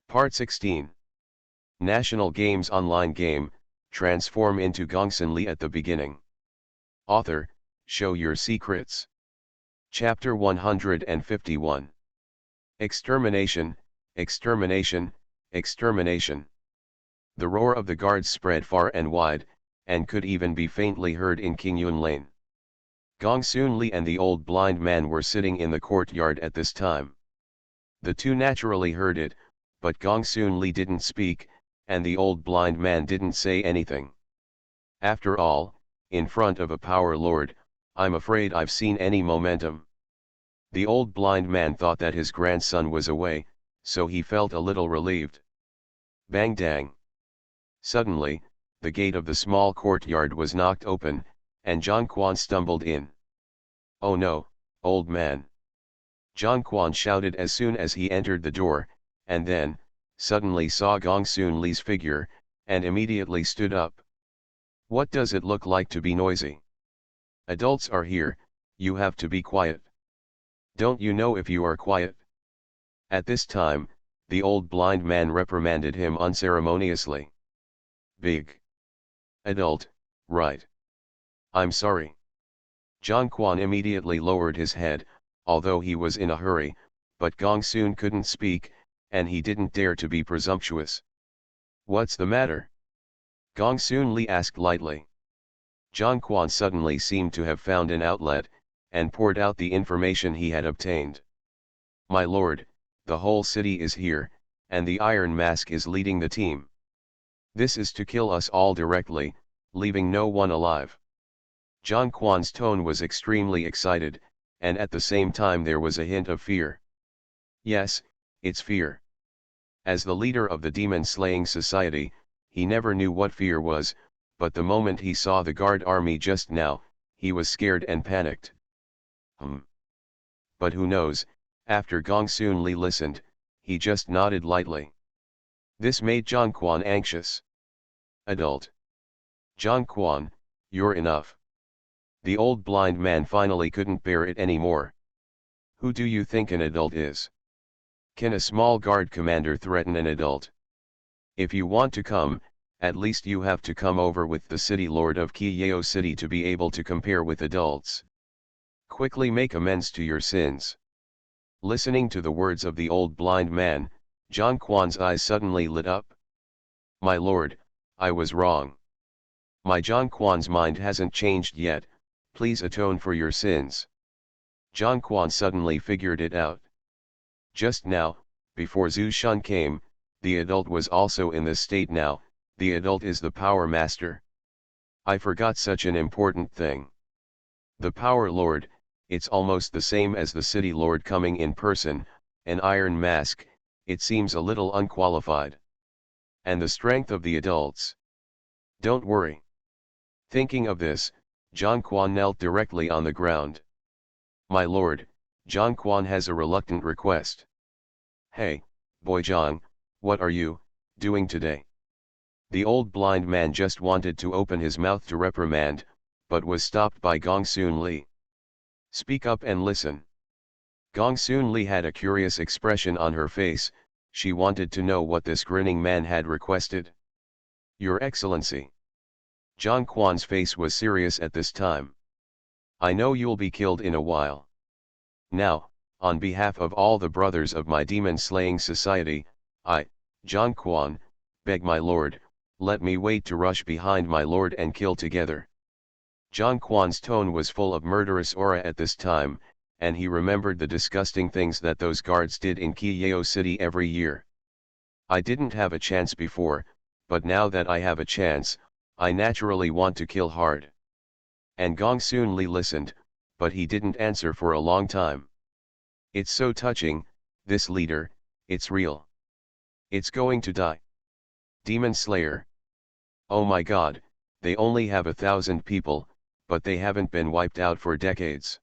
Part 16. National Games Online Game, transform into Gongsunli at the beginning. Author, show your secrets. Chapter 151. Extermination, extermination, extermination. The roar of the guards spread far and wide, and could even be faintly heard in Qingyun Lane. Gongsunli and the old blind man were sitting in the courtyard at this time. The two naturally heard it, but Gongsunli didn't speak, and the old blind man didn't say anything. After all, in front of a power lord, I'm afraid I've seen any momentum. The old blind man thought that his grandson was away, so he felt a little relieved. Bang dang. Suddenly, the gate of the small courtyard was knocked open, and Zhongquan stumbled in. "Oh no, old man!" Zhongquan shouted as soon as he entered the door, and then, suddenly saw Gongsunli's figure, and immediately stood up. "What does it look like to be noisy? Adults are here, you have to be quiet. Don't you know if you are quiet?" At this time, the old blind man reprimanded him unceremoniously. "Big adult, right. I'm sorry." Zhongquan immediately lowered his head, although he was in a hurry, but Gongsun couldn't speak, and he didn't dare to be presumptuous. "What's the matter?" Gongsunli asked lightly. Zhongquan suddenly seemed to have found an outlet, and poured out the information he had obtained. "My lord, the whole city is here, and the Iron Mask is leading the team. This is to kill us all directly, leaving no one alive." Zhongquan's tone was extremely excited, and at the same time there was a hint of fear. Yes, it's fear. As the leader of the demon-slaying society, he never knew what fear was, but the moment he saw the guard army just now, he was scared and panicked. But who knows, after Gongsunli listened, he just nodded lightly. This made Zhongquan anxious. "Adult. Zhongquan, you're enough." The old blind man finally couldn't bear it anymore. "Who do you think an adult is? Can a small guard commander threaten an adult? If you want to come, at least you have to come over with the city lord of Qiyao City to be able to compare with adults. Quickly make amends to your sins." Listening to the words of the old blind man, Zhongquan's eyes suddenly lit up. "My lord, I was wrong. My Zhongquan's mind hasn't changed yet, please atone for your sins." Zhongquan suddenly figured it out. Just now, before Zhu Shun came, the adult was also in this state. Now, the adult is the power master. I forgot such an important thing. The power lord, it's almost the same as the city lord coming in person, an iron mask, it seems a little unqualified. And the strength of the adults. Don't worry. Thinking of this, Zhongquan knelt directly on the ground. "My lord," Zhongquan has a reluctant request. "Hey, boy Zhang, what are you doing today?" The old blind man just wanted to open his mouth to reprimand, but was stopped by Gongsunli. "Speak up and listen." Gongsunli had a curious expression on her face, she wanted to know what this grinning man had requested. "Your Excellency." Zhongquan's face was serious at this time. "I know you'll be killed in a while. Now, on behalf of all the brothers of my demon-slaying society, I, Zhongquan, beg my lord, let me wait to rush behind my lord and kill together." Zhongquan's tone was full of murderous aura at this time, and he remembered the disgusting things that those guards did in Qiyao City every year. "I didn't have a chance before, but now that I have a chance, I naturally want to kill hard." And Gongsunli listened, but he didn't answer for a long time. "It's so touching, this leader, it's real. It's going to die. Demon Slayer. Oh my god, they only have 1,000 people, but they haven't been wiped out for decades.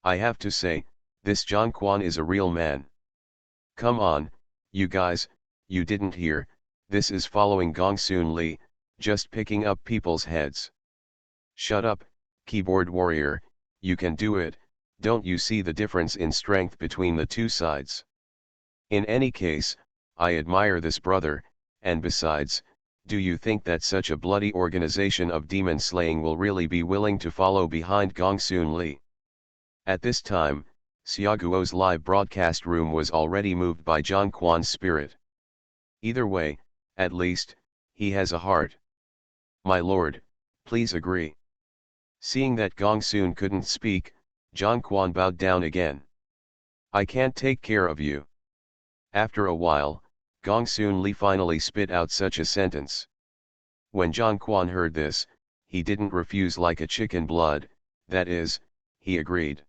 I have to say, this Zhongquan is a real man. Come on, you guys, you didn't hear, this is following Gongsunli, just picking up people's heads." "Shut up, keyboard warrior, you can do it, don't you see the difference in strength between the two sides? In any case, I admire this brother, and besides, do you think that such a bloody organization of demon slaying will really be willing to follow behind Gongsunli? At this time, Xiaoguo's live broadcast room was already moved by Zhang Quan's spirit. Either way, at least, he has a heart. My lord, please agree. Seeing that Gongsun couldn't speak, Zhang Quan bowed down again. I can't take care of you. After a while, Gongsun Li finally spit out such a sentence. When Zhang Quan heard this, he didn't refuse like a chicken blood, that is, he agreed.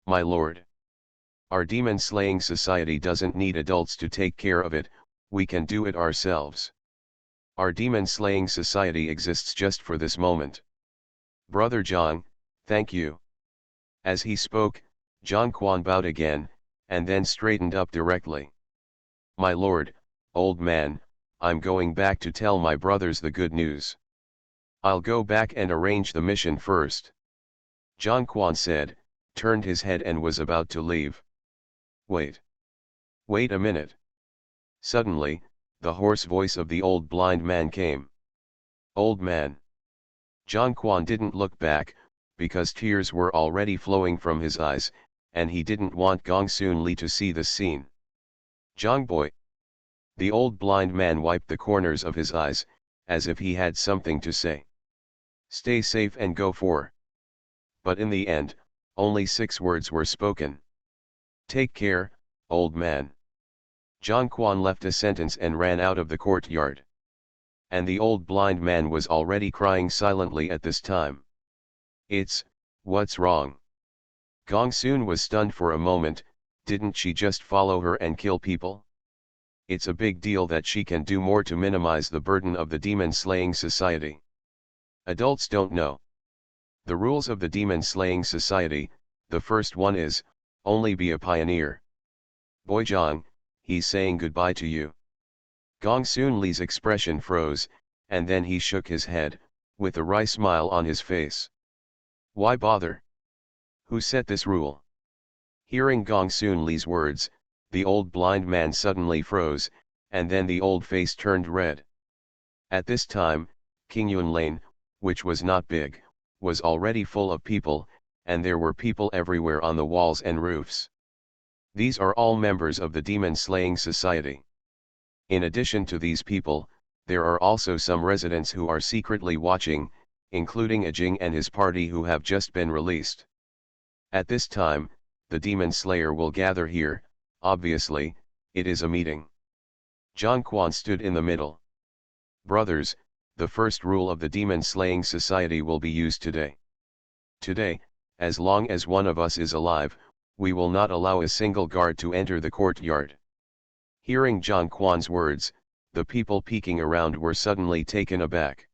My lord. Our demon-slaying society doesn't need adults to take care of it, we can do it ourselves. Our demon-slaying society exists just for this moment. Brother Zhang, thank you. As he spoke, Zhang Quan bowed again, and then straightened up directly. My lord, old man, I'm going back to tell my brothers the good news. I'll go back and arrange the mission first. Zhang Quan said, turned his head and was about to leave. Wait. Wait a minute. Suddenly, the hoarse voice of the old blind man came. Old man. Zhang Quan didn't look back, because tears were already flowing from his eyes, and he didn't want Gongsun Li to see the scene. Zhang boy. The old blind man wiped the corners of his eyes, as if he had something to say. Stay safe and go for. But in the end, only 6 words were spoken. Take care, old man. Zhang Quan left a sentence and ran out of the courtyard. And the old blind man was already crying silently at this time. What's wrong? Gongsun was stunned for a moment, didn't she just follow her and kill people? It's a big deal that she can do more to minimize the burden of the demon-slaying society. Adults don't know. The rules of the demon-slaying society, the first one is, only be a pioneer. Boy Zhang, he's saying goodbye to you. Gongsun Li's expression froze, and then he shook his head, with a wry smile on his face. Why bother? Who set this rule? Hearing Gongsun Li's words, the old blind man suddenly froze, and then the old face turned red. At this time, Qingyun Lane, which was not big, was already full of people, and there were people everywhere on the walls and roofs. These are all members of the demon-slaying society. In addition to these people, there are also some residents who are secretly watching, including a Jing and his party who have just been released. At this time, the demon slayer will gather here, obviously, it is a meeting. Zhang Quan stood in the middle. Brothers, the first rule of the demon-slaying society will be used today. Today, as long as one of us is alive, we will not allow a single guard to enter the courtyard. Hearing Zhang Quan's words, the people peeking around were suddenly taken aback.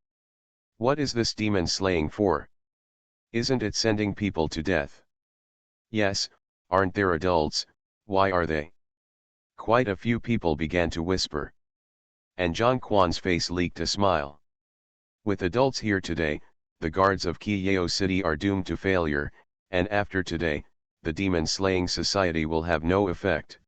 What is this demon slaying for? Isn't it sending people to death? Yes, aren't there adults, why are they? Quite a few people began to whisper. And Zhang Quan's face leaked a smile. With adults here today, the guards of Qiyao City are doomed to failure, and after today, the demon-slaying society will have no effect.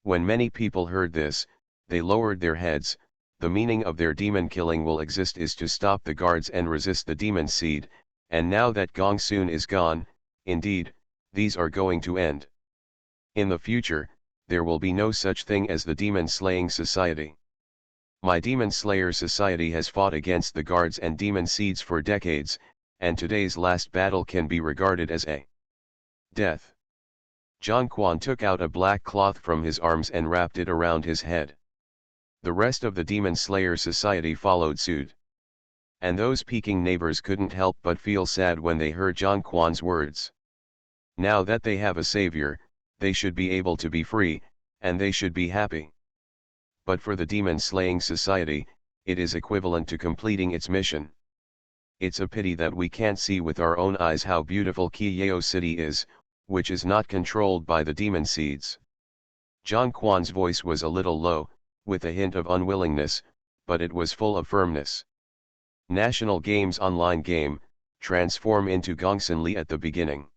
When many people heard this, they lowered their heads. The meaning of their demon killing will exist is to stop the guards and resist the demon seed, and now that Gongsun is gone, indeed, these are going to end. In the future, there will be no such thing as the demon-slaying society. My demon slayer society has fought against the guards and demon seeds for decades, and today's last battle can be regarded as a death. Zhang Quan took out a black cloth from his arms and wrapped it around his head. The rest of the demon slayer society followed suit. And those peeking neighbors couldn't help but feel sad when they heard Zhang Quan's words. Now that they have a savior, they should be able to be free, and they should be happy. But for the demon-slaying society, it is equivalent to completing its mission. It's a pity that we can't see with our own eyes how beautiful Qiyao City is, which is not controlled by the demon seeds. Zhang Quan's voice was a little low, with a hint of unwillingness, but it was full of firmness. National Games Online game, transform into Gongsunli at the beginning.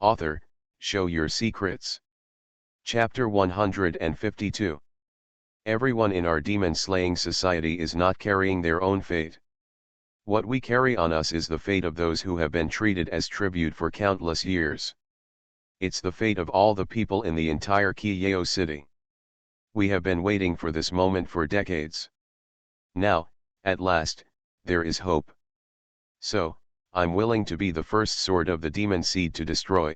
Author, show your secrets. Chapter 152. Everyone in our demon-slaying society is not carrying their own fate. What we carry on us is the fate of those who have been treated as tribute for countless years. It's the fate of all the people in the entire Kiyeo city. We have been waiting for this moment for decades. Now, at last, there is hope. So, I'm willing to be the first sword of the demon seed to destroy.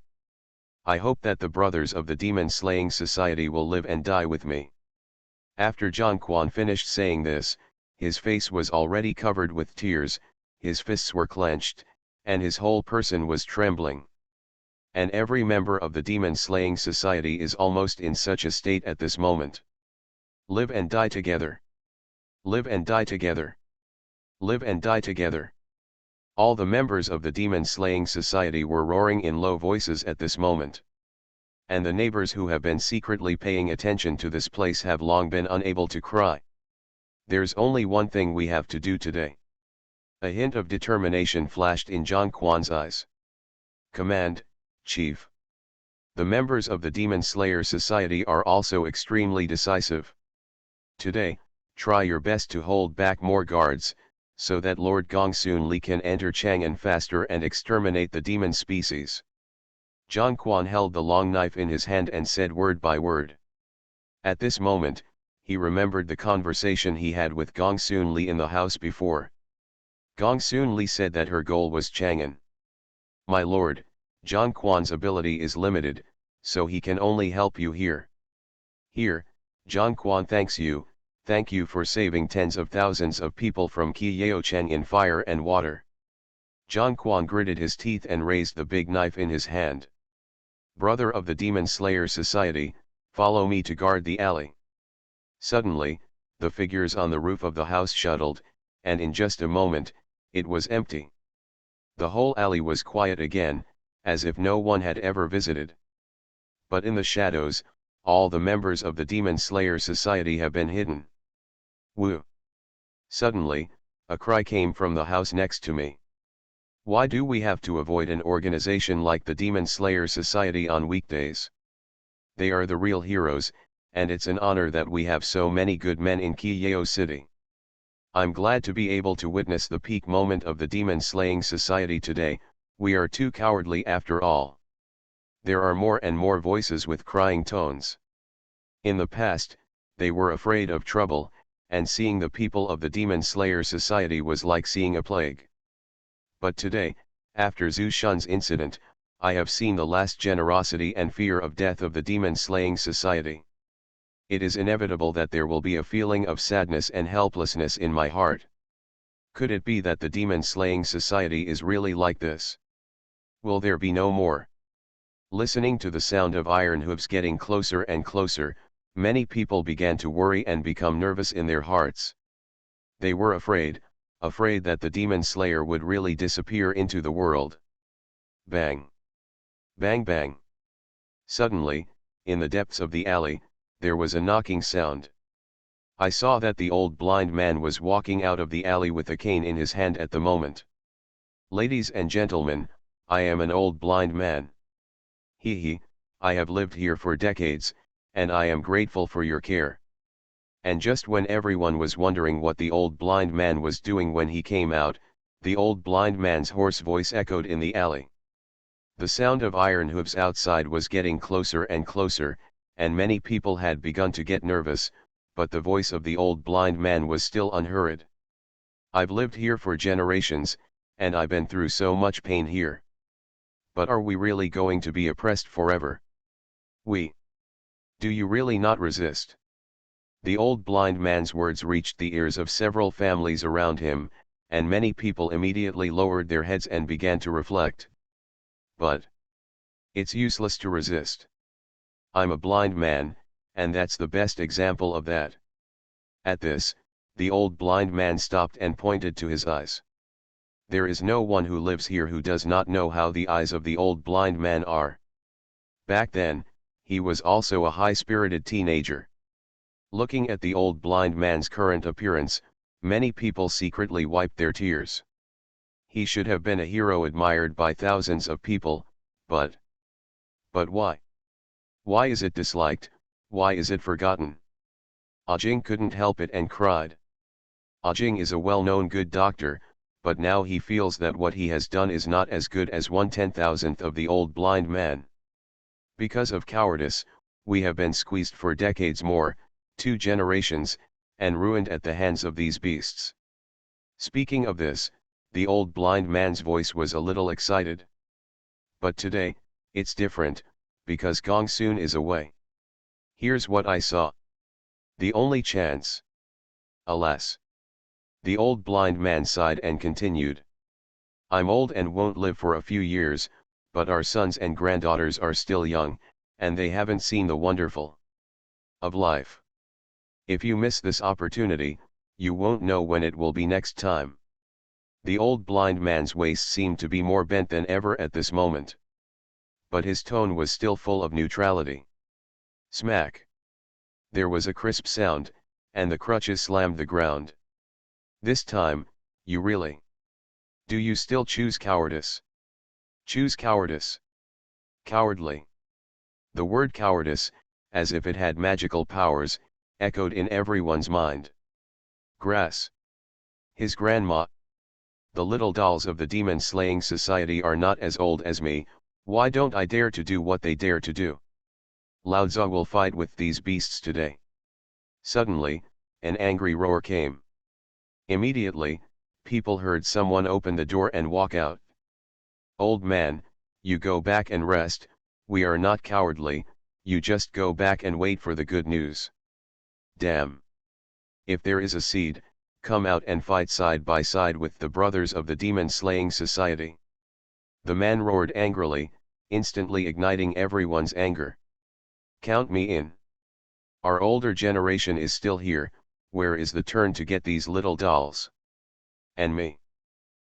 I hope that the brothers of the demon-slaying society will live and die with me. After Zhongquan finished saying this, his face was already covered with tears, his fists were clenched, and his whole person was trembling. And every member of the demon-slaying society is almost in such a state at this moment. Live and die together. Live and die together. Live and die together. All the members of the demon-slaying society were roaring in low voices at this moment. And the neighbors who have been secretly paying attention to this place have long been unable to cry. There's only one thing we have to do today. A hint of determination flashed in Zhongquan's eyes. Command, Chief. The members of the Demon Slayer Society are also extremely decisive. Today, try your best to hold back more guards, so that Lord Gongsunli can enter Chang'an faster and exterminate the demon species. Zhongquan held the long knife in his hand and said word by word. At this moment, he remembered the conversation he had with Gongsunli in the house before. Gongsunli said that her goal was Chang'an. My lord, Zhongquan's ability is limited, so he can only help you here. Here, Zhongquan thank you for saving tens of thousands of people from Qiyaocheng in fire and water. Zhongquan gritted his teeth and raised the big knife in his hand. Brother of the Demon Slayer Society, follow me to guard the alley. Suddenly, the figures on the roof of the house shuttled, and in just a moment, it was empty. The whole alley was quiet again, as if no one had ever visited. But in the shadows, all the members of the Demon Slayer Society have been hidden. Woo! Suddenly, a cry came from the house next to me. Why do we have to avoid an organization like the Demon Slayer Society on weekdays? They are the real heroes, and it's an honor that we have so many good men in Kiyeo City. I'm glad to be able to witness the peak moment of the Demon Slaying Society today. We are too cowardly after all. There are more and more voices with crying tones. In the past, they were afraid of trouble, and seeing the people of the Demon Slayer Society was like seeing a plague. But today, after Zhu Shun's incident, I have seen the last generosity and fear of death of the Demon Slaying Society. It is inevitable that there will be a feeling of sadness and helplessness in my heart. Could it be that the Demon Slaying Society is really like this? Will there be no more? Listening to the sound of iron hooves getting closer and closer, many people began to worry and become nervous in their hearts. They were afraid that the Demon Slayer would really disappear into the world. Bang! Bang bang! Suddenly, in the depths of the alley, there was a knocking sound. I saw that the old blind man was walking out of the alley with a cane in his hand at the moment. Ladies and gentlemen, I am an old blind man. I have lived here for decades, and I am grateful for your care. And just when everyone was wondering what the old blind man was doing when he came out, the old blind man's hoarse voice echoed in the alley. The sound of iron hooves outside was getting closer and closer, and many people had begun to get nervous, but the voice of the old blind man was still unhurried. I've lived here for generations, and I've been through so much pain here. But are we really going to be oppressed forever? Do you really not resist? The old blind man's words reached the ears of several families around him, and many people immediately lowered their heads and began to reflect. But it's useless to resist. I'm a blind man, and that's the best example of that. At this, the old blind man stopped and pointed to his eyes. There is no one who lives here who does not know how the eyes of the old blind man are. Back then, he was also a high-spirited teenager. Looking at the old blind man's current appearance, many people secretly wiped their tears. He should have been a hero admired by thousands of people, but why? Why is it disliked, why is it forgotten? Ajing couldn't help it and cried. Ajing is a well-known good doctor, but now he feels that what he has done is not as good as 1/10,000th of the old blind man. Because of cowardice, we have been squeezed for decades more, 2 generations, and ruined at the hands of these beasts. Speaking of this, the old blind man's voice was a little excited. But today, it's different, because Gongsun is away. Here's what I saw. The only chance. Alas. The old blind man sighed and continued. I'm old and won't live for a few years, but our sons and granddaughters are still young, and they haven't seen the wonderful of life. If you miss this opportunity, you won't know when it will be next time. The old blind man's waist seemed to be more bent than ever at this moment. But his tone was still full of neutrality. Smack! There was a crisp sound, and the crutches slammed the ground. This time, you really. Do you still choose cowardice? Choose cowardice. Cowardly. The word cowardice, as if it had magical powers, echoed in everyone's mind. Grass. His grandma. The little dolls of the demon-slaying society are not as old as me, why don't I dare to do what they dare to do? Lao Tzu will fight with these beasts today. Suddenly, an angry roar came. Immediately, people heard someone open the door and walk out. Old man, you go back and rest, we are not cowardly, you just go back and wait for the good news. Damn. If there is a seed, come out and fight side by side with the brothers of the demon-slaying society. The man roared angrily, instantly igniting everyone's anger. Count me in. Our older generation is still here, where is the turn to get these little dolls? And me.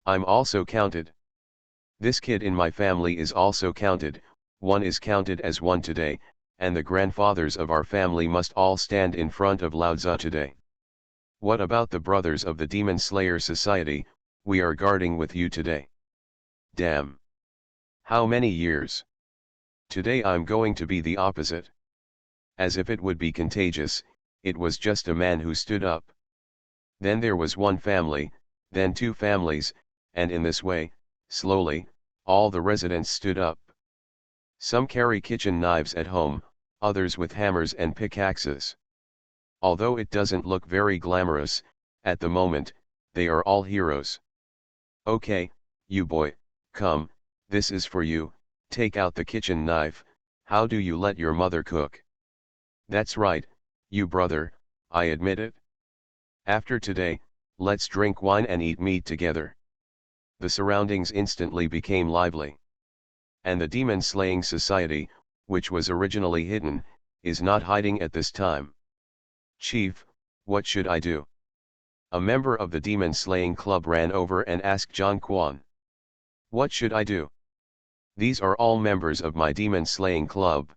I'm also counted. This kid in my family is also counted, one is counted as one today, and the grandfathers of our family must all stand in front of Lao Tzu today. What about the brothers of the Demon Slayer Society, we are guarding with you today? Damn. How many years? Today I'm going to be the opposite. As if it would be contagious, it was just a man who stood up. Then there was one family, then 2 families, and in this way, slowly, all the residents stood up. Some carry kitchen knives at home, others with hammers and pickaxes. Although it doesn't look very glamorous, at the moment, they are all heroes. Okay, you boy, come, this is for you, take out the kitchen knife, how do you let your mother cook? That's right, you brother, I admit it. After today, let's drink wine and eat meat together. The surroundings instantly became lively. And the demon-slaying society, which was originally hidden, is not hiding at this time. Chief, what should I do? A member of the demon-slaying club ran over and asked John Quan. What should I do? These are all members of my demon-slaying club.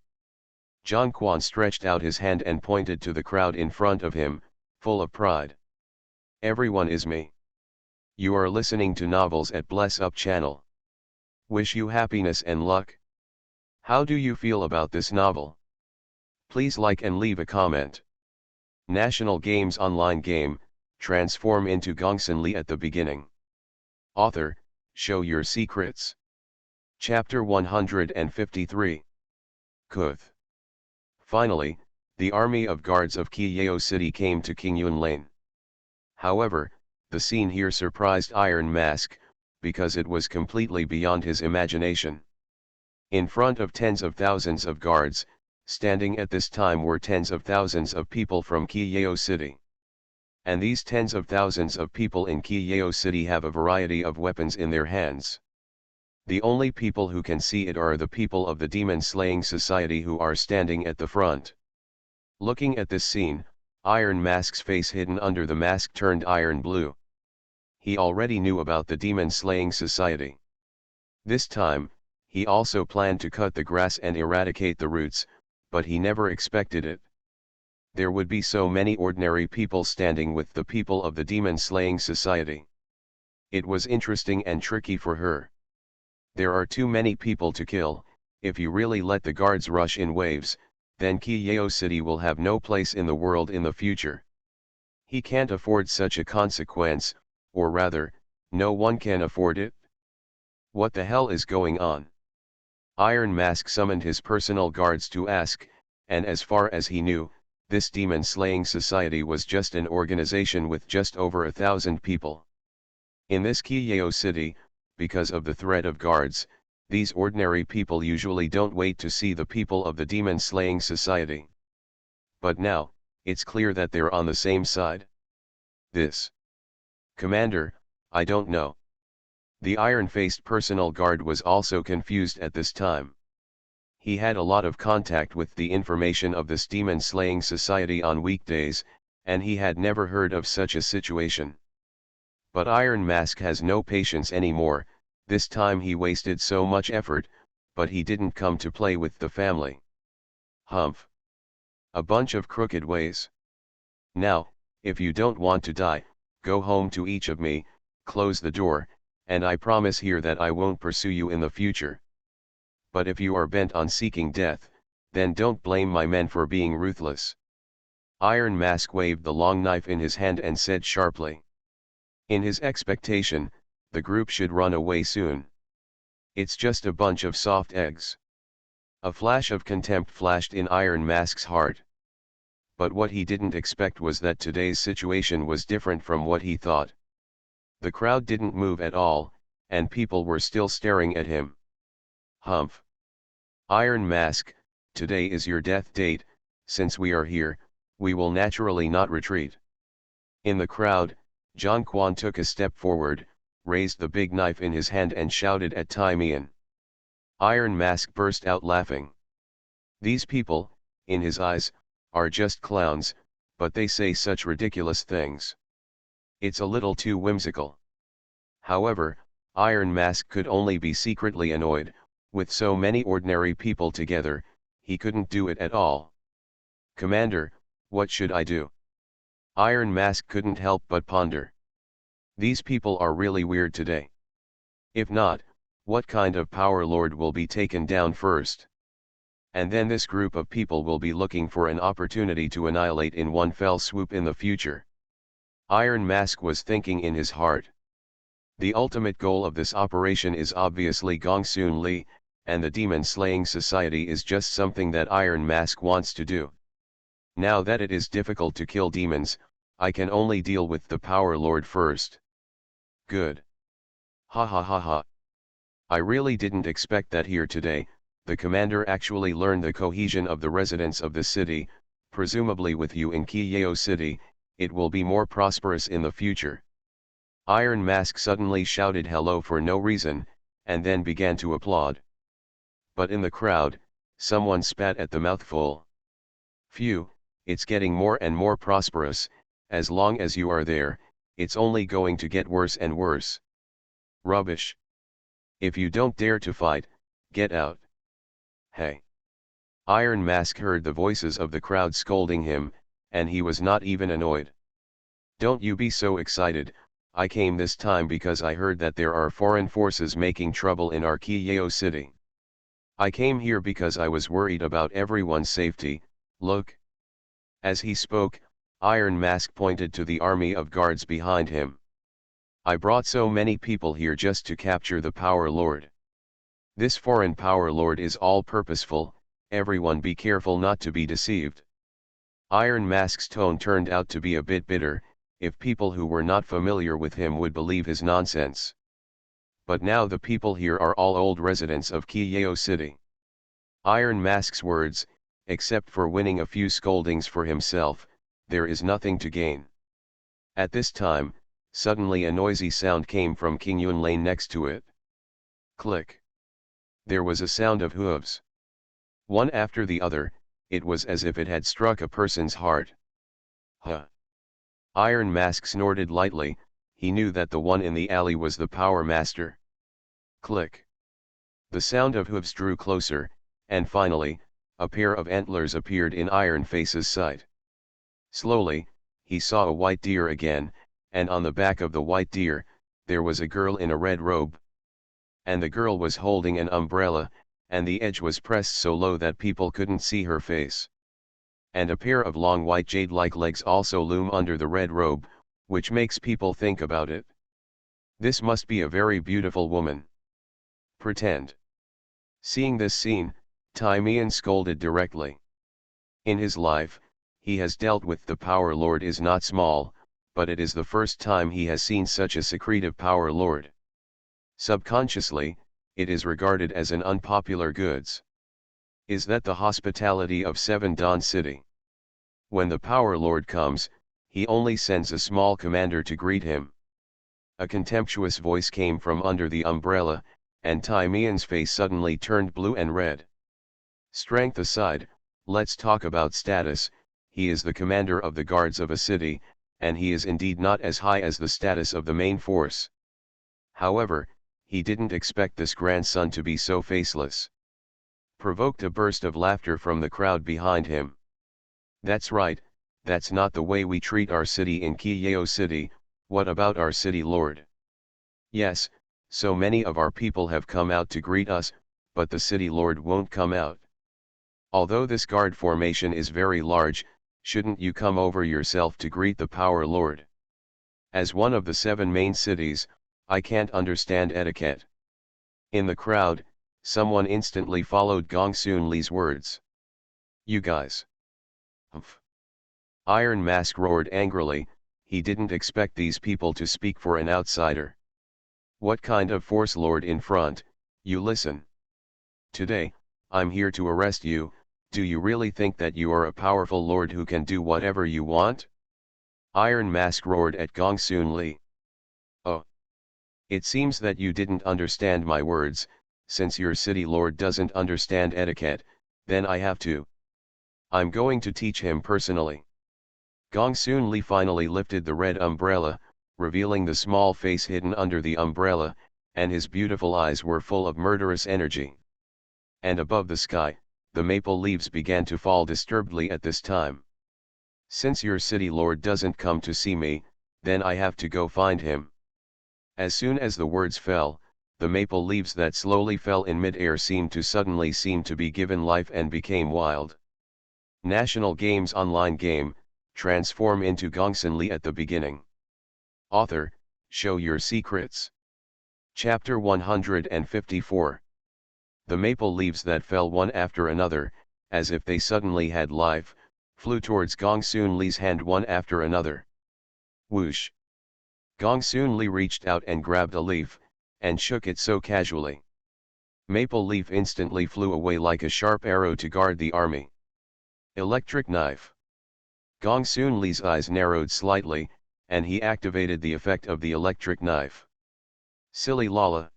John Quan stretched out his hand and pointed to the crowd in front of him, full of pride. Everyone is me. You are listening to novels at Bless Up channel. Wish you happiness and luck. How do you feel about this novel? Please like and leave a comment. National Games online game, transform into Gongsunli at the beginning. Author, show your secrets. Chapter 153. Kuth. Finally, the army of guards of Kiyeo City came to Qingyun Lane. However, the scene here surprised Iron Mask, because it was completely beyond his imagination. In front of tens of thousands of guards, standing at this time were tens of thousands of people from Kiyeo City. And these tens of thousands of people in Kiyeo City have a variety of weapons in their hands. The only people who can see it are the people of the demon-slaying society who are standing at the front. Looking at this scene, Iron Mask's face hidden under the mask turned iron blue. He already knew about the demon-slaying society. This time, he also planned to cut the grass and eradicate the roots, but he never expected it. There would be so many ordinary people standing with the people of the demon-slaying society. It was interesting and tricky for her. There are too many people to kill, if you really let the guards rush in waves, then Kiyao City will have no place in the world in the future. He can't afford such a consequence, or rather, no one can afford it. What the hell is going on? Iron Mask summoned his personal guards to ask, and as far as he knew, this demon-slaying society was just an organization with just over 1,000 people. In this Kiyao City, because of the threat of guards, these ordinary people usually don't wait to see the people of the demon-slaying society. But now, it's clear that they're on the same side. This. Commander, I don't know. The iron-faced personal guard was also confused at this time. He had a lot of contact with the information of this demon-slaying society on weekdays, and he had never heard of such a situation. But Iron Mask has no patience anymore. This time he wasted so much effort, but he didn't come to play with the family. Humph. A bunch of crooked ways. Now, if you don't want to die, go home to each of me, close the door, and I promise here that I won't pursue you in the future. But if you are bent on seeking death, then don't blame my men for being ruthless. Iron Mask waved the long knife in his hand and said sharply. In his expectation, the group should run away soon. It's just a bunch of soft eggs. A flash of contempt flashed in Iron Mask's heart. But what he didn't expect was that today's situation was different from what he thought. The crowd didn't move at all, and people were still staring at him. Humph. Iron Mask, today is your death date. Since we are here, we will naturally not retreat. In the crowd, Zhang Quan took a step forward, raised the big knife in his hand and shouted at Tai Mian. Iron Mask burst out laughing. These people, in his eyes, are just clowns, but they say such ridiculous things. It's a little too whimsical. However, Iron Mask could only be secretly annoyed. With so many ordinary people together, he couldn't do it at all. Commander, what should I do? Iron Mask couldn't help but ponder. These people are really weird today. If not, what kind of power lord will be taken down first? And then this group of people will be looking for an opportunity to annihilate in one fell swoop in the future. Iron Mask was thinking in his heart. The ultimate goal of this operation is obviously Gongsunli, and the demon-slaying society is just something that Iron Mask wants to do. Now that it is difficult to kill demons, I can only deal with the Power Lord first. Good. Ha ha ha ha. I really didn't expect that here today. The commander actually learned the cohesion of the residents of the city. Presumably with you in Kiyao City, it will be more prosperous in the future. Iron Mask suddenly shouted hello for no reason, and then began to applaud. But in the crowd, someone spat at the mouthful. Phew, it's getting more and more prosperous. As long as you are there, it's only going to get worse and worse. Rubbish. If you don't dare to fight, get out. Hey. Iron Mask heard the voices of the crowd scolding him, and he was not even annoyed. Don't you be so excited. I came this time because I heard that there are foreign forces making trouble in our Kiyao City. I came here because I was worried about everyone's safety. Look. As he spoke, Iron Mask pointed to the army of guards behind him. I brought so many people here just to capture the Power Lord. This foreign Power Lord is all purposeful. Everyone be careful not to be deceived. Iron Mask's tone turned out to be a bit bitter. If people who were not familiar with him would believe his nonsense. But now the people here are all old residents of Kiyao City. Iron Mask's words, except for winning a few scoldings for himself, there is nothing to gain. At this time, suddenly a noisy sound came from Qingyun Lane next to it. Click. There was a sound of hooves. One after the other, it was as if it had struck a person's heart. Huh. Iron Mask snorted lightly. He knew that the one in the alley was the Power Master. Click. The sound of hooves drew closer, and finally, a pair of antlers appeared in Iron Face's sight. Slowly, he saw a white deer again, and on the back of the white deer, there was a girl in a red robe. And the girl was holding an umbrella, and the edge was pressed so low that people couldn't see her face. And a pair of long white jade-like legs also loom under the red robe, which makes people think about it. This must be a very beautiful woman. Pretend. Seeing this scene, Timeon scolded directly. In his life, he has dealt with the Power Lord is not small, but it is the first time he has seen such a secretive Power Lord. Subconsciously, it is regarded as an unpopular goods. Is that the hospitality of Seven Dawn City? When the Power Lord comes, he only sends a small commander to greet him. A contemptuous voice came from under the umbrella, and Timeon's face suddenly turned blue and red. Strength aside, let's talk about status. He is the commander of the guards of a city, and he is indeed not as high as the status of the main force. However, he didn't expect this grandson to be so faceless. Provoked a burst of laughter from the crowd behind him. That's right, that's not the way we treat our city in Kiyeo City. What about our city lord? Yes, so many of our people have come out to greet us, but the city lord won't come out. Although this guard formation is very large, shouldn't you come over yourself to greet the Power Lord? As one of the 7 main cities, I can't understand etiquette. In the crowd, someone instantly followed Gongsunli's words. You guys. Humph. Iron Mask roared angrily. He didn't expect these people to speak for an outsider. What kind of force lord in front, you listen. Today, I'm here to arrest you. Do you really think that you are a powerful lord who can do whatever you want? Iron Mask roared at Gongsunli. Oh. It seems that you didn't understand my words. Since your city lord doesn't understand etiquette, then I have to. I'm going to teach him personally. Gongsunli finally lifted the red umbrella, revealing the small face hidden under the umbrella, and his beautiful eyes were full of murderous energy. And above the sky, the maple leaves began to fall disturbedly at this time. Since your city lord doesn't come to see me, then I have to go find him. As soon as the words fell, the maple leaves that slowly fell in mid-air seemed to be given life and became wild. National Games Online game, transform into Gongsunli at the beginning. Author, show your secrets. Chapter 154. The maple leaves that fell one after another, as if they suddenly had life, flew towards Gongsunli's hand one after another. Whoosh! Gongsunli reached out and grabbed a leaf, and shook it so casually. Maple leaf instantly flew away like a sharp arrow to guard the army. Electric knife. Gongsunli's eyes narrowed slightly, and he activated the effect of the electric knife. Silly Lala.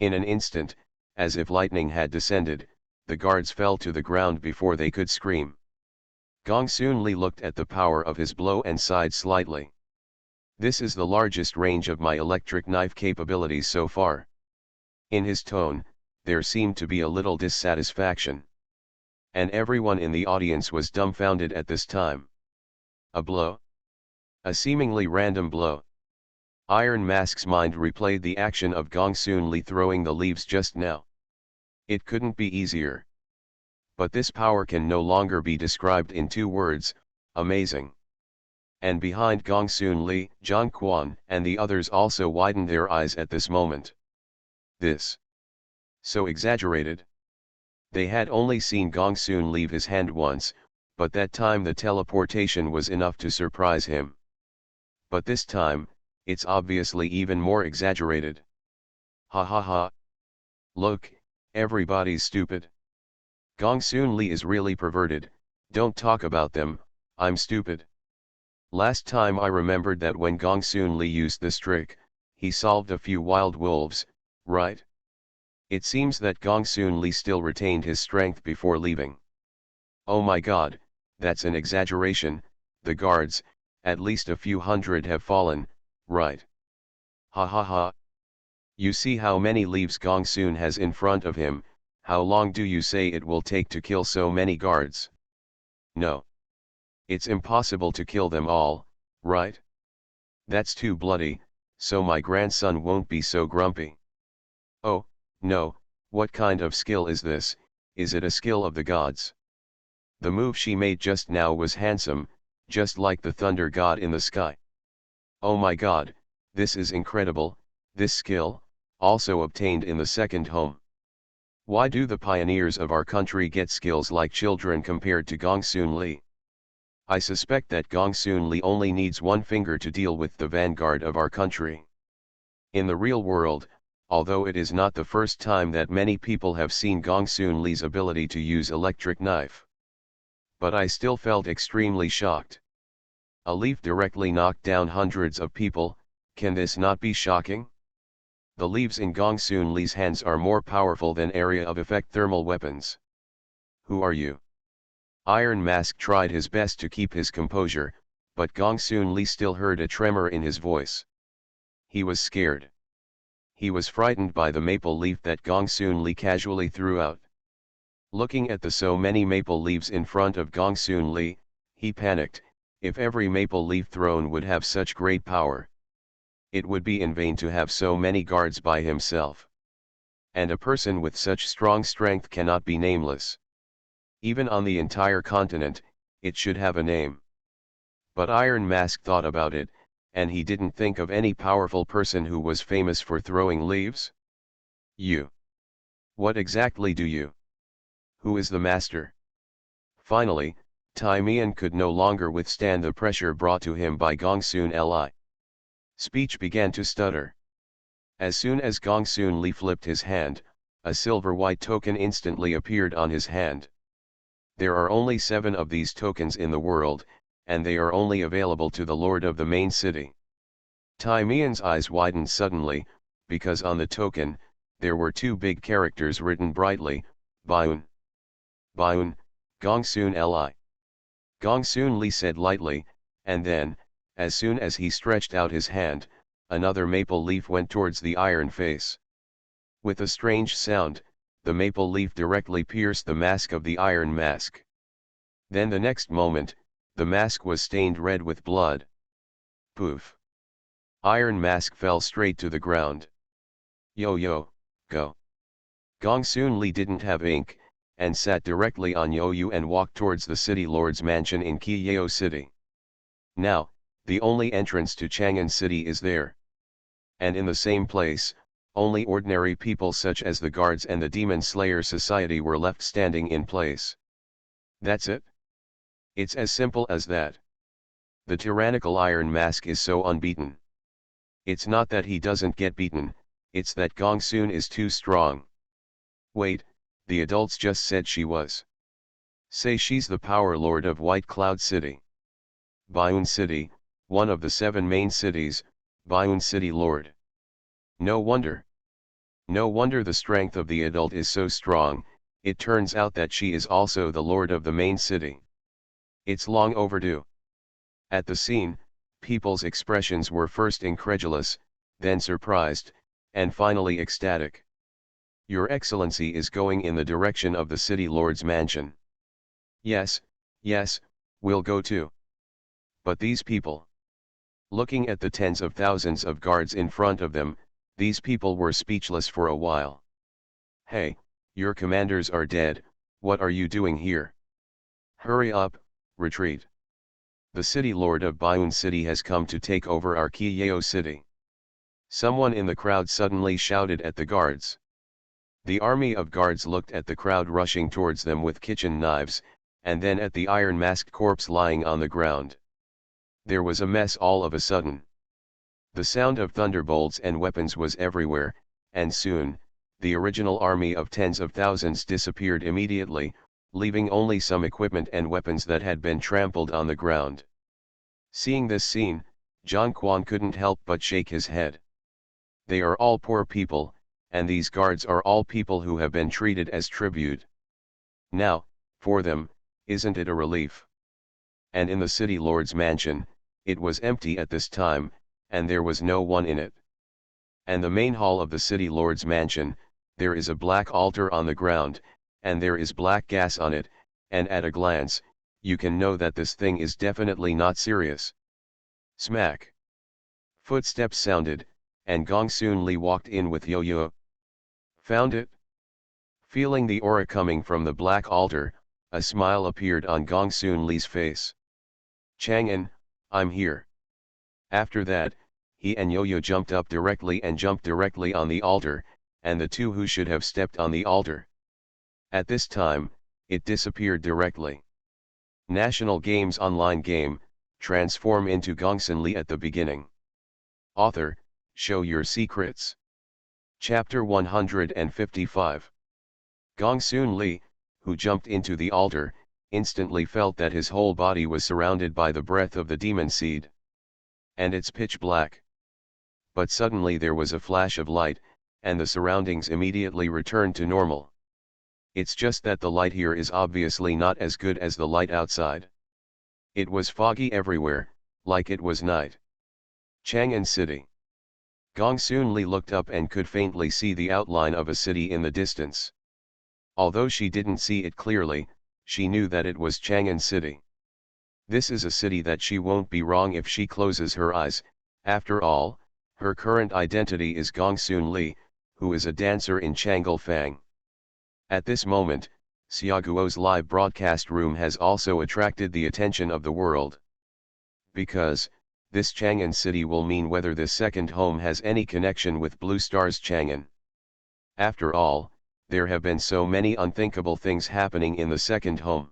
In an instant, as if lightning had descended, the guards fell to the ground before they could scream. Gongsunli looked at the power of his blow and sighed slightly. This is the largest range of my electric knife capabilities so far. In his tone, there seemed to be a little dissatisfaction. And everyone in the audience was dumbfounded at this time. A blow? A seemingly random blow. Iron Mask's mind replayed the action of Gongsunli throwing the leaves just now. It couldn't be easier. But this power can no longer be described in 2 words, amazing. And behind Gongsunli, Zhang Quan and the others also widened their eyes at this moment. This. So exaggerated. They had only seen Gongsun leave his hand once, but that time the teleportation was enough to surprise him. But this time, it's obviously even more exaggerated. Ha ha ha. Look, everybody's stupid. Gongsun is really perverted, don't talk about them, I'm stupid. Last time I remembered that when Gongsun used this trick, he solved a few wild wolves, right? It seems that Gongsun still retained his strength before leaving. Oh my god, that's an exaggeration, the guards, at least a few hundred have fallen, right? Ha ha ha. You see how many leaves Gongsun has in front of him, how long do you say it will take to kill so many guards? No. It's impossible to kill them all, right? That's too bloody, so my grandson won't be so grumpy. Oh, no, What kind of skill is this? Is it a skill of the gods? The move she made just now was handsome, just like the thunder god in the sky. Oh my god, this is incredible, this skill, also obtained in the second home. Why do the pioneers of our country get skills like children compared to Gongsunli? I suspect that Gongsunli only needs one finger to deal with the vanguard of our country. In the real world, although it is not the first time that many people have seen Gongsunli's ability to use electric knife. But I still felt extremely shocked. A leaf directly knocked down hundreds of people, can this not be shocking? The leaves in Gongsunli's hands are more powerful than area of effect thermal weapons. Who are you? Iron Mask tried his best to keep his composure, but Gongsunli still heard a tremor in his voice. He was scared. He was frightened by the maple leaf that Gongsunli casually threw out. Looking at the so many maple leaves in front of Gongsunli, he panicked. If every maple leaf thrown would have such great power, it would be in vain to have so many guards by himself. And a person with such strong strength cannot be nameless. Even on the entire continent, it should have a name. But Iron Mask thought about it, and he didn't think of any powerful person who was famous for throwing leaves. You. What exactly do you? Who is the master? Finally, Timian could no longer withstand the pressure brought to him by Gongsunli. Speech began to stutter. As soon as Gongsunli flipped his hand, a silver-white token instantly appeared on his hand. There are only 7 of these tokens in the world, and they are only available to the lord of the main city. Timian's eyes widened suddenly, because on the token, there were 2 big characters written brightly, Baiun. Baiun, Gongsunli. Gongsunli said lightly, and then, as soon as he stretched out his hand, another maple leaf went towards the iron face. With a strange sound, the maple leaf directly pierced the mask of the Iron Mask. Then the next moment, the mask was stained red with blood. Poof! Iron Mask fell straight to the ground. Yo, go! Gongsunli didn't have ink, and sat directly on Yo and walked towards the city lord's mansion in Kiyao City. Now, the only entrance to Chang'an City is there. And in the same place, only ordinary people such as the guards and the Demon Slayer Society were left standing in place. That's it? It's as simple as that. The tyrannical Iron Mask is so unbeaten. It's not that he doesn't get beaten, it's that Gongsun is too strong. Wait, the adults just said she was. Say she's the power lord of White Cloud City. Baiun City, one of the 7 main cities, Baiun City Lord. No wonder. No wonder the strength of the adult is so strong, it turns out that she is also the lord of the main city. It's long overdue. At the scene, people's expressions were first incredulous, then surprised, and finally ecstatic. Your Excellency is going in the direction of the city lord's mansion. Yes, we'll go too. But these people. Looking at the tens of thousands of guards in front of them, these people were speechless for a while. Hey, your commanders are dead, what are you doing here? Hurry up, retreat. The city lord of Baiun City has come to take over our Kiyao City. Someone in the crowd suddenly shouted at the guards. The army of guards looked at the crowd rushing towards them with kitchen knives, and then at the iron masked corpse lying on the ground. There was a mess all of a sudden. The sound of thunderbolts and weapons was everywhere, and soon, the original army of tens of thousands disappeared immediately, leaving only some equipment and weapons that had been trampled on the ground. Seeing this scene, Zhang Quan couldn't help but shake his head. They are all poor people, and these guards are all people who have been treated as tribute. Now, for them, isn't it a relief? And in the city lord's mansion, it was empty at this time, and there was no one in it. And the main hall of the city lord's mansion, there is a black altar on the ground, and there is black gas on it, and at a glance, you can know that this thing is definitely not serious. Smack! Footsteps sounded, and Gongsunli walked in with Yo-Yo. Found it? Feeling the aura coming from the black altar, a smile appeared on Gongsunli's face. Chang'an, I'm here. After that, he and Yo-Yo jumped up directly and jumped directly on the altar, and the two who should have stepped on the altar. At this time, it disappeared directly. National Games Online game, transform into Gongsunli at the beginning. Author, show your secrets. Chapter 155. Gongsunli, who jumped into the altar, instantly felt that his whole body was surrounded by the breath of the demon seed. And it's pitch black. But suddenly there was a flash of light, and the surroundings immediately returned to normal. It's just that the light here is obviously not as good as the light outside. It was foggy everywhere, like it was night. Chang'an City. Gongsunli looked up and could faintly see the outline of a city in the distance. Although she didn't see it clearly, she knew that it was Chang'an City. This is a city that she won't be wrong if she closes her eyes. After all, her current identity is Gongsunli, who is a dancer in Changelfang. At this moment, Xiaoguo's live broadcast room has also attracted the attention of the world. Because, this Chang'an City will mean whether this second home has any connection with Blue Star's Chang'an. After all, there have been so many unthinkable things happening in the second home.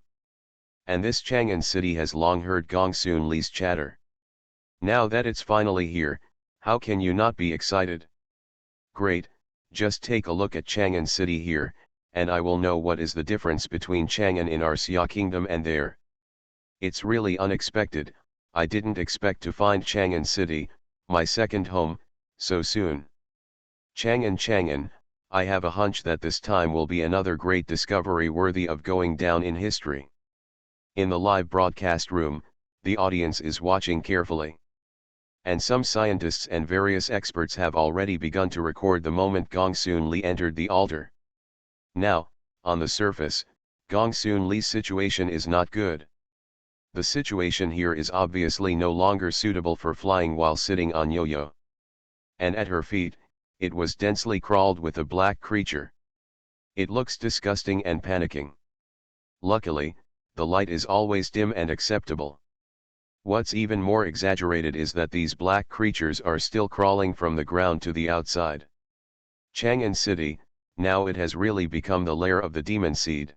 And this Chang'an City has long heard Gongsunli's chatter. Now that it's finally here, how can you not be excited? Great, just take a look at Chang'an City here, and I will know what is the difference between Chang'an in our Xia Kingdom and there. It's really unexpected. I didn't expect to find Chang'an City, my second home, so soon. Chang'an, I have a hunch that this time will be another great discovery worthy of going down in history. In the live broadcast room, the audience is watching carefully. And some scientists and various experts have already begun to record the moment Gongsunli entered the altar. Now, on the surface, Gongsunli's situation is not good. The situation here is obviously no longer suitable for flying while sitting on Yo-Yo. And at her feet, it was densely crawled with a black creature. It looks disgusting and panicking. Luckily, the light is always dim and acceptable. What's even more exaggerated is that these black creatures are still crawling from the ground to the outside. Chang'an City, now it has really become the lair of the demon seed.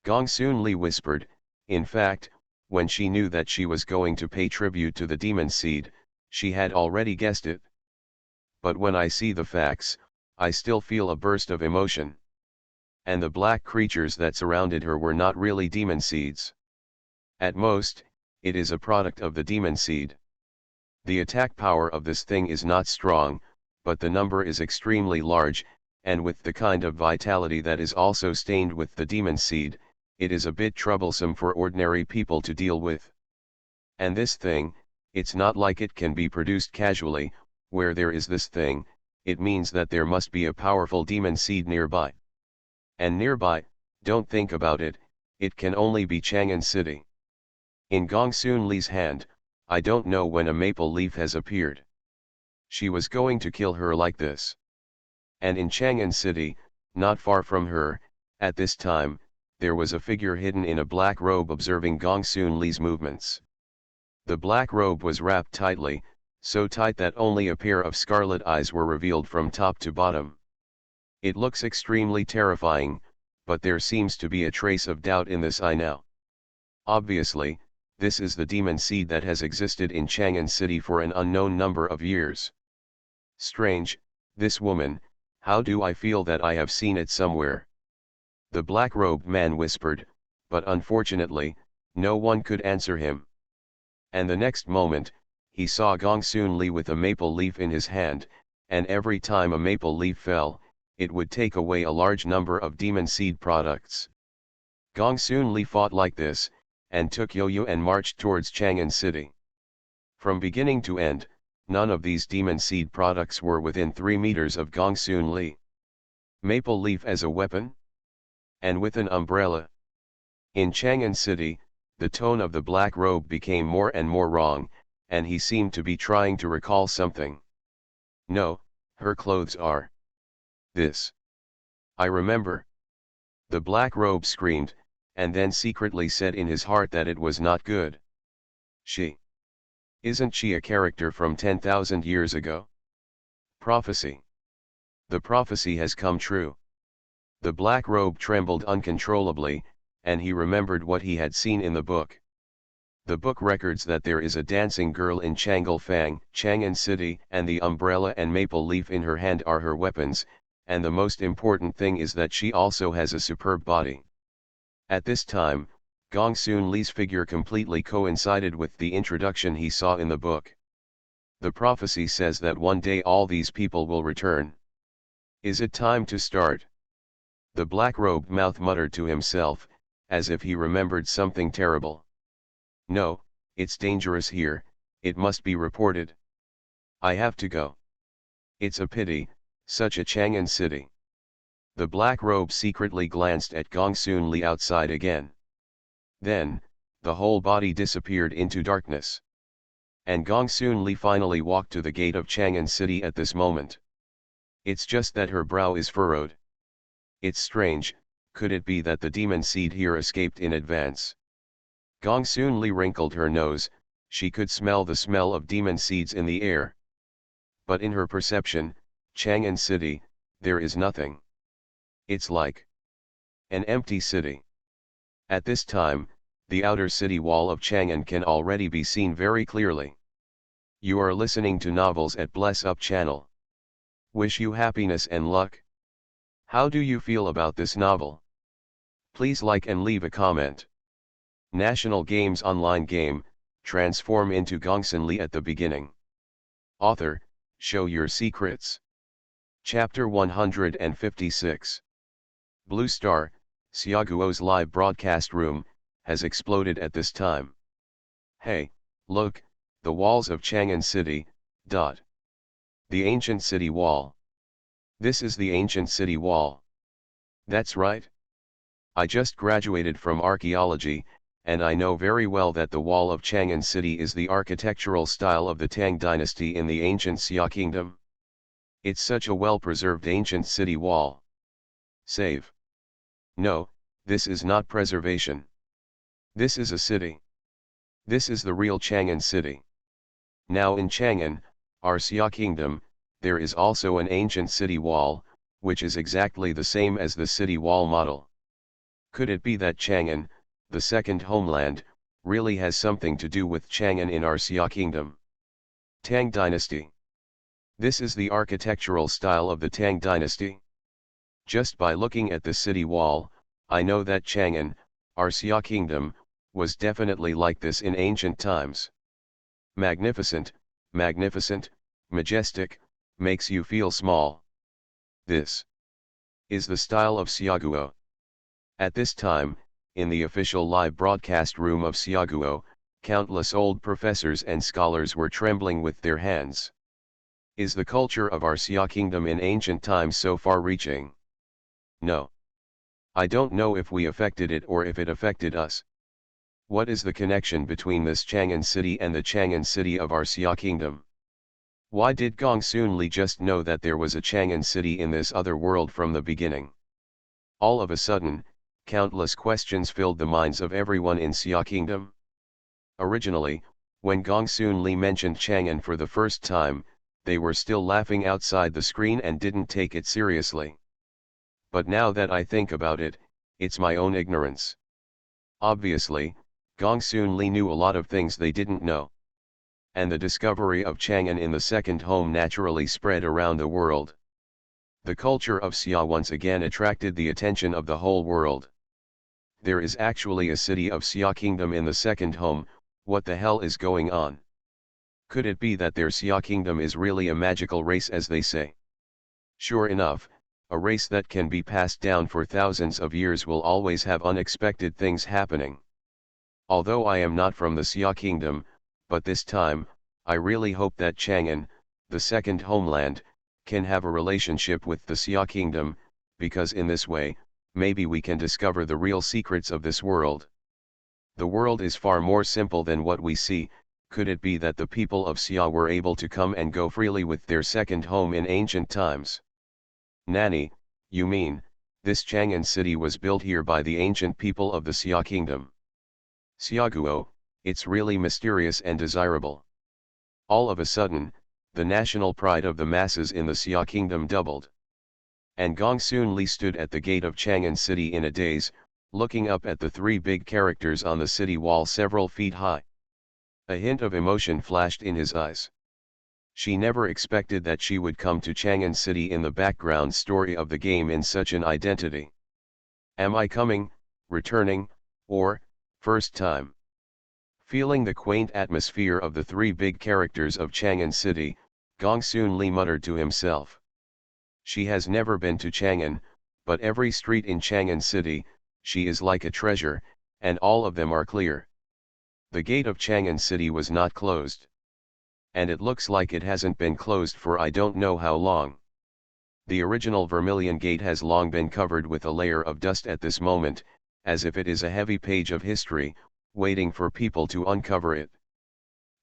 Gongsunli whispered, in fact, when she knew that she was going to pay tribute to the demon seed, she had already guessed it. But when I see the facts, I still feel a burst of emotion. And the black creatures that surrounded her were not really demon seeds. At most, it is a product of the demon seed. The attack power of this thing is not strong, but the number is extremely large, and with the kind of vitality that is also stained with the demon seed, it is a bit troublesome for ordinary people to deal with. And this thing, it's not like it can be produced casually. Where there is this thing, it means that there must be a powerful demon seed nearby. And nearby, don't think about it, it can only be Chang'an City. In Gongsunli's hand, I don't know when a maple leaf has appeared. She was going to kill her like this. And in Chang'an City, not far from her, at this time, there was a figure hidden in a black robe observing Gongsunli's movements. The black robe was wrapped tightly, so tight that only a pair of scarlet eyes were revealed from top to bottom. It looks extremely terrifying, but there seems to be a trace of doubt in this eye now. Obviously, this is the demon seed that has existed in Chang'an City for an unknown number of years. Strange, this woman, how do I feel that I have seen it somewhere? The black-robed man whispered, but unfortunately, no one could answer him. And the next moment, he saw Gongsunli with a maple leaf in his hand, and every time a maple leaf fell, it would take away a large number of demon seed products. Gongsunli fought like this, and took Yo-Yo and marched towards Chang'an City. From beginning to end, none of these demon seed products were within 3 meters of Gongsunli. Maple leaf as a weapon? And with an umbrella. In Chang'an City, the tone of the black robe became more and more wrong, and he seemed to be trying to recall something. No, her clothes are this. I remember. The black robe screamed, and then secretly said in his heart that it was not good. Isn't she a character from 10,000 years ago? Prophecy. The prophecy has come true. The black robe trembled uncontrollably, and he remembered what he had seen in the book. The book records that there is a dancing girl in Changelfang, Chang'an City, and the umbrella and maple leaf in her hand are her weapons, and the most important thing is that she also has a superb body. At this time, Gongsunli's figure completely coincided with the introduction he saw in the book. The prophecy says that one day all these people will return. Is it time to start? The black-robed mouth muttered to himself, as if he remembered something terrible. No, it's dangerous here, it must be reported. I have to go. It's a pity, such a Chang'an city. The black robe secretly glanced at Gongsunli outside again. Then, the whole body disappeared into darkness. And Gongsunli finally walked to the gate of Chang'an City at this moment. It's just that her brow is furrowed. It's strange, could it be that the demon seed here escaped in advance? Gongsunli wrinkled her nose, she could smell the smell of demon seeds in the air. But in her perception, Chang'an City, there is nothing. It's like an empty city. At this time, the outer city wall of Chang'an can already be seen very clearly. You are listening to Novels at Bless Up channel. Wish you happiness and luck. How do you feel about this novel? Please like and leave a comment. National Games online game, transform into Gongsunli at the beginning. Author, show your secrets. Chapter 156. Blue Star, Xiaoguo's live broadcast room, has exploded at this time. Hey, look, the walls of Chang'an City, The ancient city wall. This is the ancient city wall. That's right. I just graduated from archaeology, and I know very well that the wall of Chang'an City is the architectural style of the Tang dynasty in the ancient Xia kingdom. It's such a well-preserved ancient city wall. Save. No, this is not preservation. This is a city. This is the real Chang'an City. Now in Chang'an, our Xia kingdom, there is also an ancient city wall, which is exactly the same as the city wall model. Could it be that Chang'an, the second homeland, really has something to do with Chang'an in our Xia kingdom? Tang dynasty. This is the architectural style of the Tang dynasty. Just by looking at the city wall, I know that Chang'an, our Xia kingdom, was definitely like this in ancient times. Magnificent, magnificent, majestic, makes you feel small. This is the style of Xiaoguo. At this time, in the official live broadcast room of Xiaoguo, countless old professors and scholars were trembling with their hands. Is the culture of our Xia kingdom in ancient times so far-reaching? No. I don't know if we affected it or if it affected us. What is the connection between this Chang'an city and the Chang'an city of our Xia kingdom? Why did Gongsunli just know that there was a Chang'an city in this other world from the beginning? All of a sudden, countless questions filled the minds of everyone in Xia kingdom. Originally, when Gongsunli mentioned Chang'an for the first time, they were still laughing outside the screen and didn't take it seriously. But now that I think about it, it's my own ignorance. Obviously, Gongsunli knew a lot of things they didn't know. And the discovery of Chang'an in the second home naturally spread around the world. The culture of Xia once again attracted the attention of the whole world. There is actually a city of Xia kingdom in the second home, what the hell is going on? Could it be that their Xia kingdom is really a magical race as they say? Sure enough, a race that can be passed down for thousands of years will always have unexpected things happening. Although I am not from the Xia kingdom, but this time, I really hope that Chang'an, the second homeland, can have a relationship with the Xia kingdom, because in this way, maybe we can discover the real secrets of this world. The world is far more simple than what we see. Could it be that the people of Xia were able to come and go freely with their second home in ancient times? Nani, you mean, This Chang'an city was built here by the ancient people of the Xia kingdom. Xiaguo, it's really mysterious and desirable. All of a sudden, the national pride of the masses in the Xia kingdom doubled. And Gongsunli stood at the gate of Chang'an city in a daze, looking up at the three big characters on the city wall several feet high. A hint of emotion flashed in his eyes. She never expected that she would come to Chang'an city in the background story of the game in such an identity. Am I coming, returning, or, first time? Feeling the quaint atmosphere of the three big characters of Chang'an city, Gongsunli muttered to himself. She has never been to Chang'an, but every street in Chang'an city, she is like a treasure, and all of them are clear. The gate of Chang'an city was not closed. And it looks like it hasn't been closed for I don't know how long. The original vermilion gate has long been covered with a layer of dust at this moment, as if it is a heavy page of history, waiting for people to uncover it.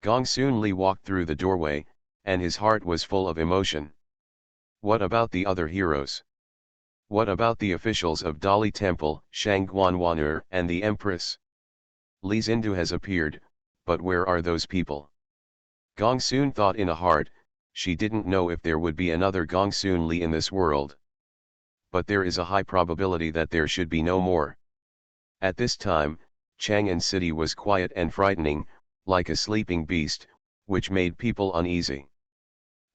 Gongsunli walked through the doorway, and his heart was full of emotion. What about the other heroes? What about the officials of Dali Temple, Shangguanwan'er, and the Empress? Li Xindu has appeared, but where are those people? Gongsun thought in a heart, she didn't know if there would be another Gongsunli in this world. But there is a high probability that there should be no more. At this time, Chang'an city was quiet and frightening, like a sleeping beast, which made people uneasy.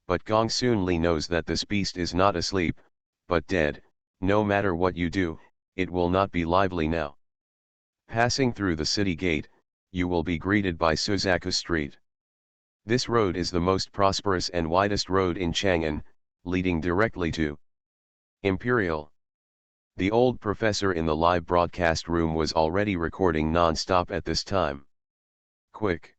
But Gongsunli knows that this beast is not asleep, but dead. No matter what you do, it will not be lively now. Passing through the city gate, you will be greeted by Suzaku Street. This road is the most prosperous and widest road in Chang'an, leading directly to Imperial. The old professor in the live broadcast room was already recording non-stop at this time. Quick!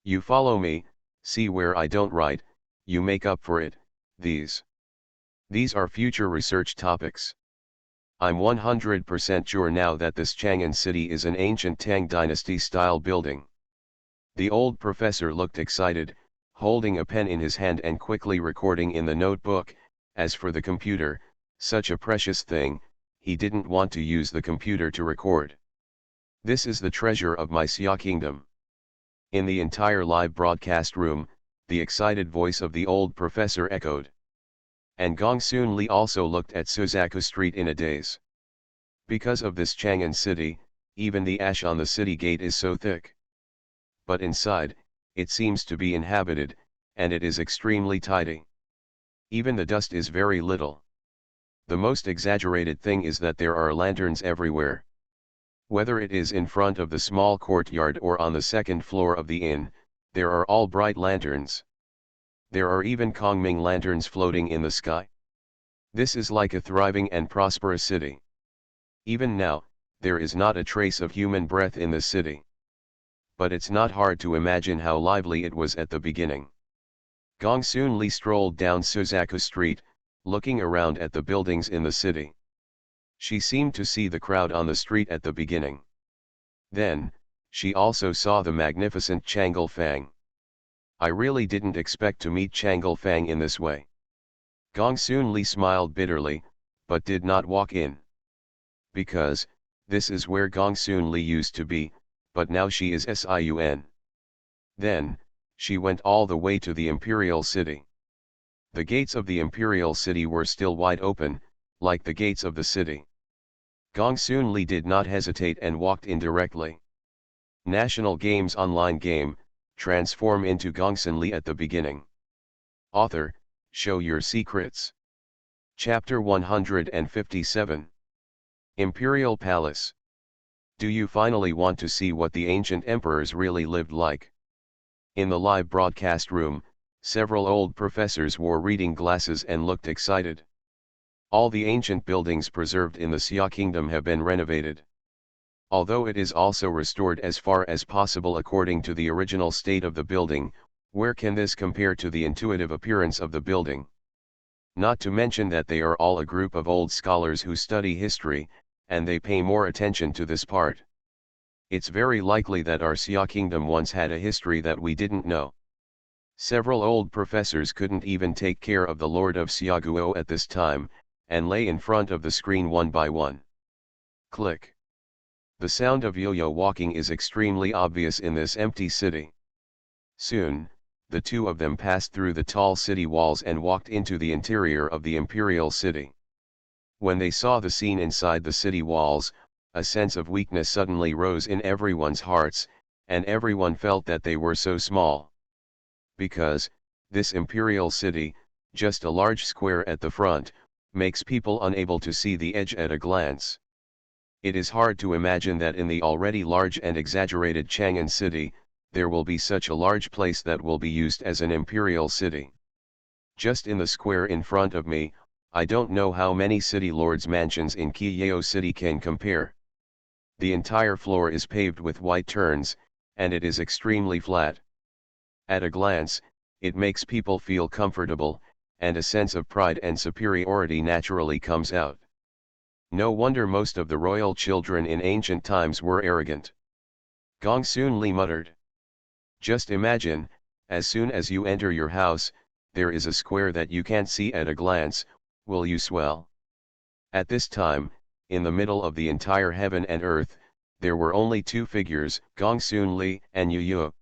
You follow me, see where I don't write, you make up for it, these are future research topics. I'm 100% sure now that this Chang'an city is an ancient Tang dynasty style building. The old professor looked excited, holding a pen in his hand and quickly recording in the notebook. As for the computer, such a precious thing, he didn't want to use the computer to record. This is the treasure of my Xia kingdom. In the entire live broadcast room, the excited voice of the old professor echoed. And Gongsunli also looked at Suzaku Street in a daze. Because of this Chang'an city, even the ash on the city gate is so thick. But inside, it seems to be inhabited, and it is extremely tidy. Even the dust is very little. The most exaggerated thing is that there are lanterns everywhere. Whether it is in front of the small courtyard or on the second floor of the inn, there are all bright lanterns. There are even Kongming lanterns floating in the sky. This is like a thriving and prosperous city. Even now, there is not a trace of human breath in this city. But it's not hard to imagine how lively it was at the beginning. Gongsunli strolled down Suzaku Street, looking around at the buildings in the city. She seemed to see the crowd on the street at the beginning. Then, she also saw the magnificent Changle Fang. I really didn't expect to meet Changle Fang in this way. Gongsunli smiled bitterly, but did not walk in. Because, this is where Gongsunli used to be, but now she is Siun. Then, she went all the way to the imperial city. The gates of the imperial city were still wide open, like the gates of the city. Gongsunli did not hesitate and walked in directly. National Games online game, transform into Gongsunli at the beginning. Author, show your secrets. Chapter 157. Imperial Palace. Do you finally want to see what the ancient emperors really lived like? In the live broadcast room, several old professors wore reading glasses and looked excited. All the ancient buildings preserved in the Xia kingdom have been renovated. Although it is also restored as far as possible according to the original state of the building, where can this compare to the intuitive appearance of the building? Not to mention that they are all a group of old scholars who study history, and they pay more attention to this part. It's very likely that our Xia kingdom once had a history that we didn't know. Several old professors couldn't even take care of the Lord of Xiaguo at this time, and lay in front of the screen one by one. Click. The sound of yo-yo walking is extremely obvious in this empty city. Soon, the two of them passed through the tall city walls and walked into the interior of the imperial city. When they saw the scene inside the city walls, a sense of weakness suddenly rose in everyone's hearts, and everyone felt that they were so small. Because, this imperial city, just a large square at the front, makes people unable to see the edge at a glance. It is hard to imagine that in the already large and exaggerated Chang'an city, there will be such a large place that will be used as an imperial city. Just in the square in front of me, I don't know how many city lords' mansions in Qiyao City can compare. The entire floor is paved with white turns, and it is extremely flat. At a glance, it makes people feel comfortable, and a sense of pride and superiority naturally comes out. No wonder most of the royal children in ancient times were arrogant. Gongsunli muttered. Just imagine, as soon as you enter your house, there is a square that you can't see at a glance, will you swell? At this time, in the middle of the entire heaven and earth, there were only two figures, Gongsunli and Yu.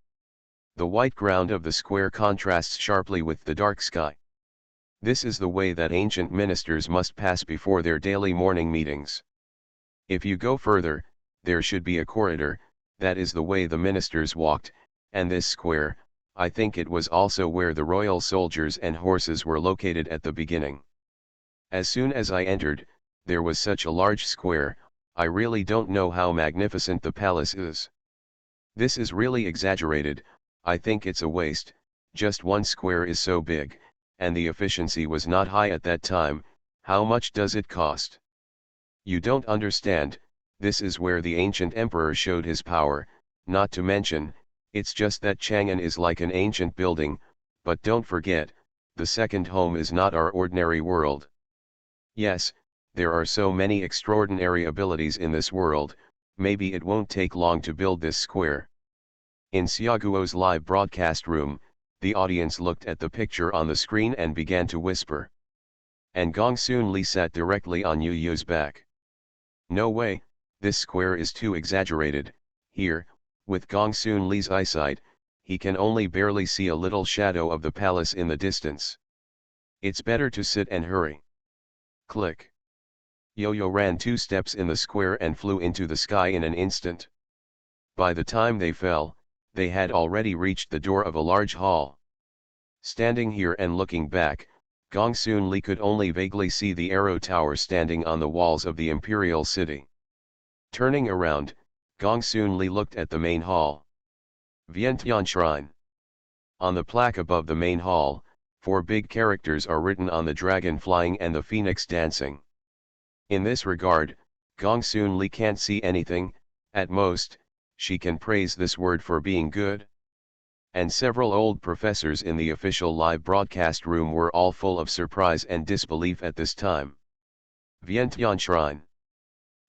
The white ground of the square contrasts sharply with the dark sky. This is the way that ancient ministers must pass before their daily morning meetings. If you go further, there should be a corridor, that is the way the ministers walked, and this square, I think it was also where the royal soldiers and horses were located at the beginning. As soon as I entered, there was such a large square, I really don't know how magnificent the palace is. This is really exaggerated, I think it's a waste, just one square is so big, and the efficiency was not high at that time. How much does it cost? You don't understand, this is where the ancient emperor showed his power, not to mention, it's just that Chang'an is like an ancient building, but don't forget, the second home is not our ordinary world. Yes, there are so many extraordinary abilities in this world, maybe it won't take long to build this square. In Xiaoguo's live broadcast room, the audience looked at the picture on the screen and began to whisper. And Gongsunli sat directly on Yu's back. No way, this square is too exaggerated. Here, with Gongsunli's eyesight, he can only barely see a little shadow of the palace in the distance. It's better to sit and hurry. Click. Yo-yo ran 2 steps in the square and flew into the sky in an instant. By the time they fell, they had already reached the door of a large hall. Standing here and looking back, Gongsunli could only vaguely see the arrow tower standing on the walls of the imperial city. Turning around, Gongsunli looked at the main hall. Vientiane Shrine. On the plaque above the main hall, 4 big characters are written on the dragon flying and the phoenix dancing. In this regard, Gongsunli can't see anything, at most, she can praise this word for being good. And several old professors in the official live broadcast room were all full of surprise and disbelief at this time. Vientiane Shrine.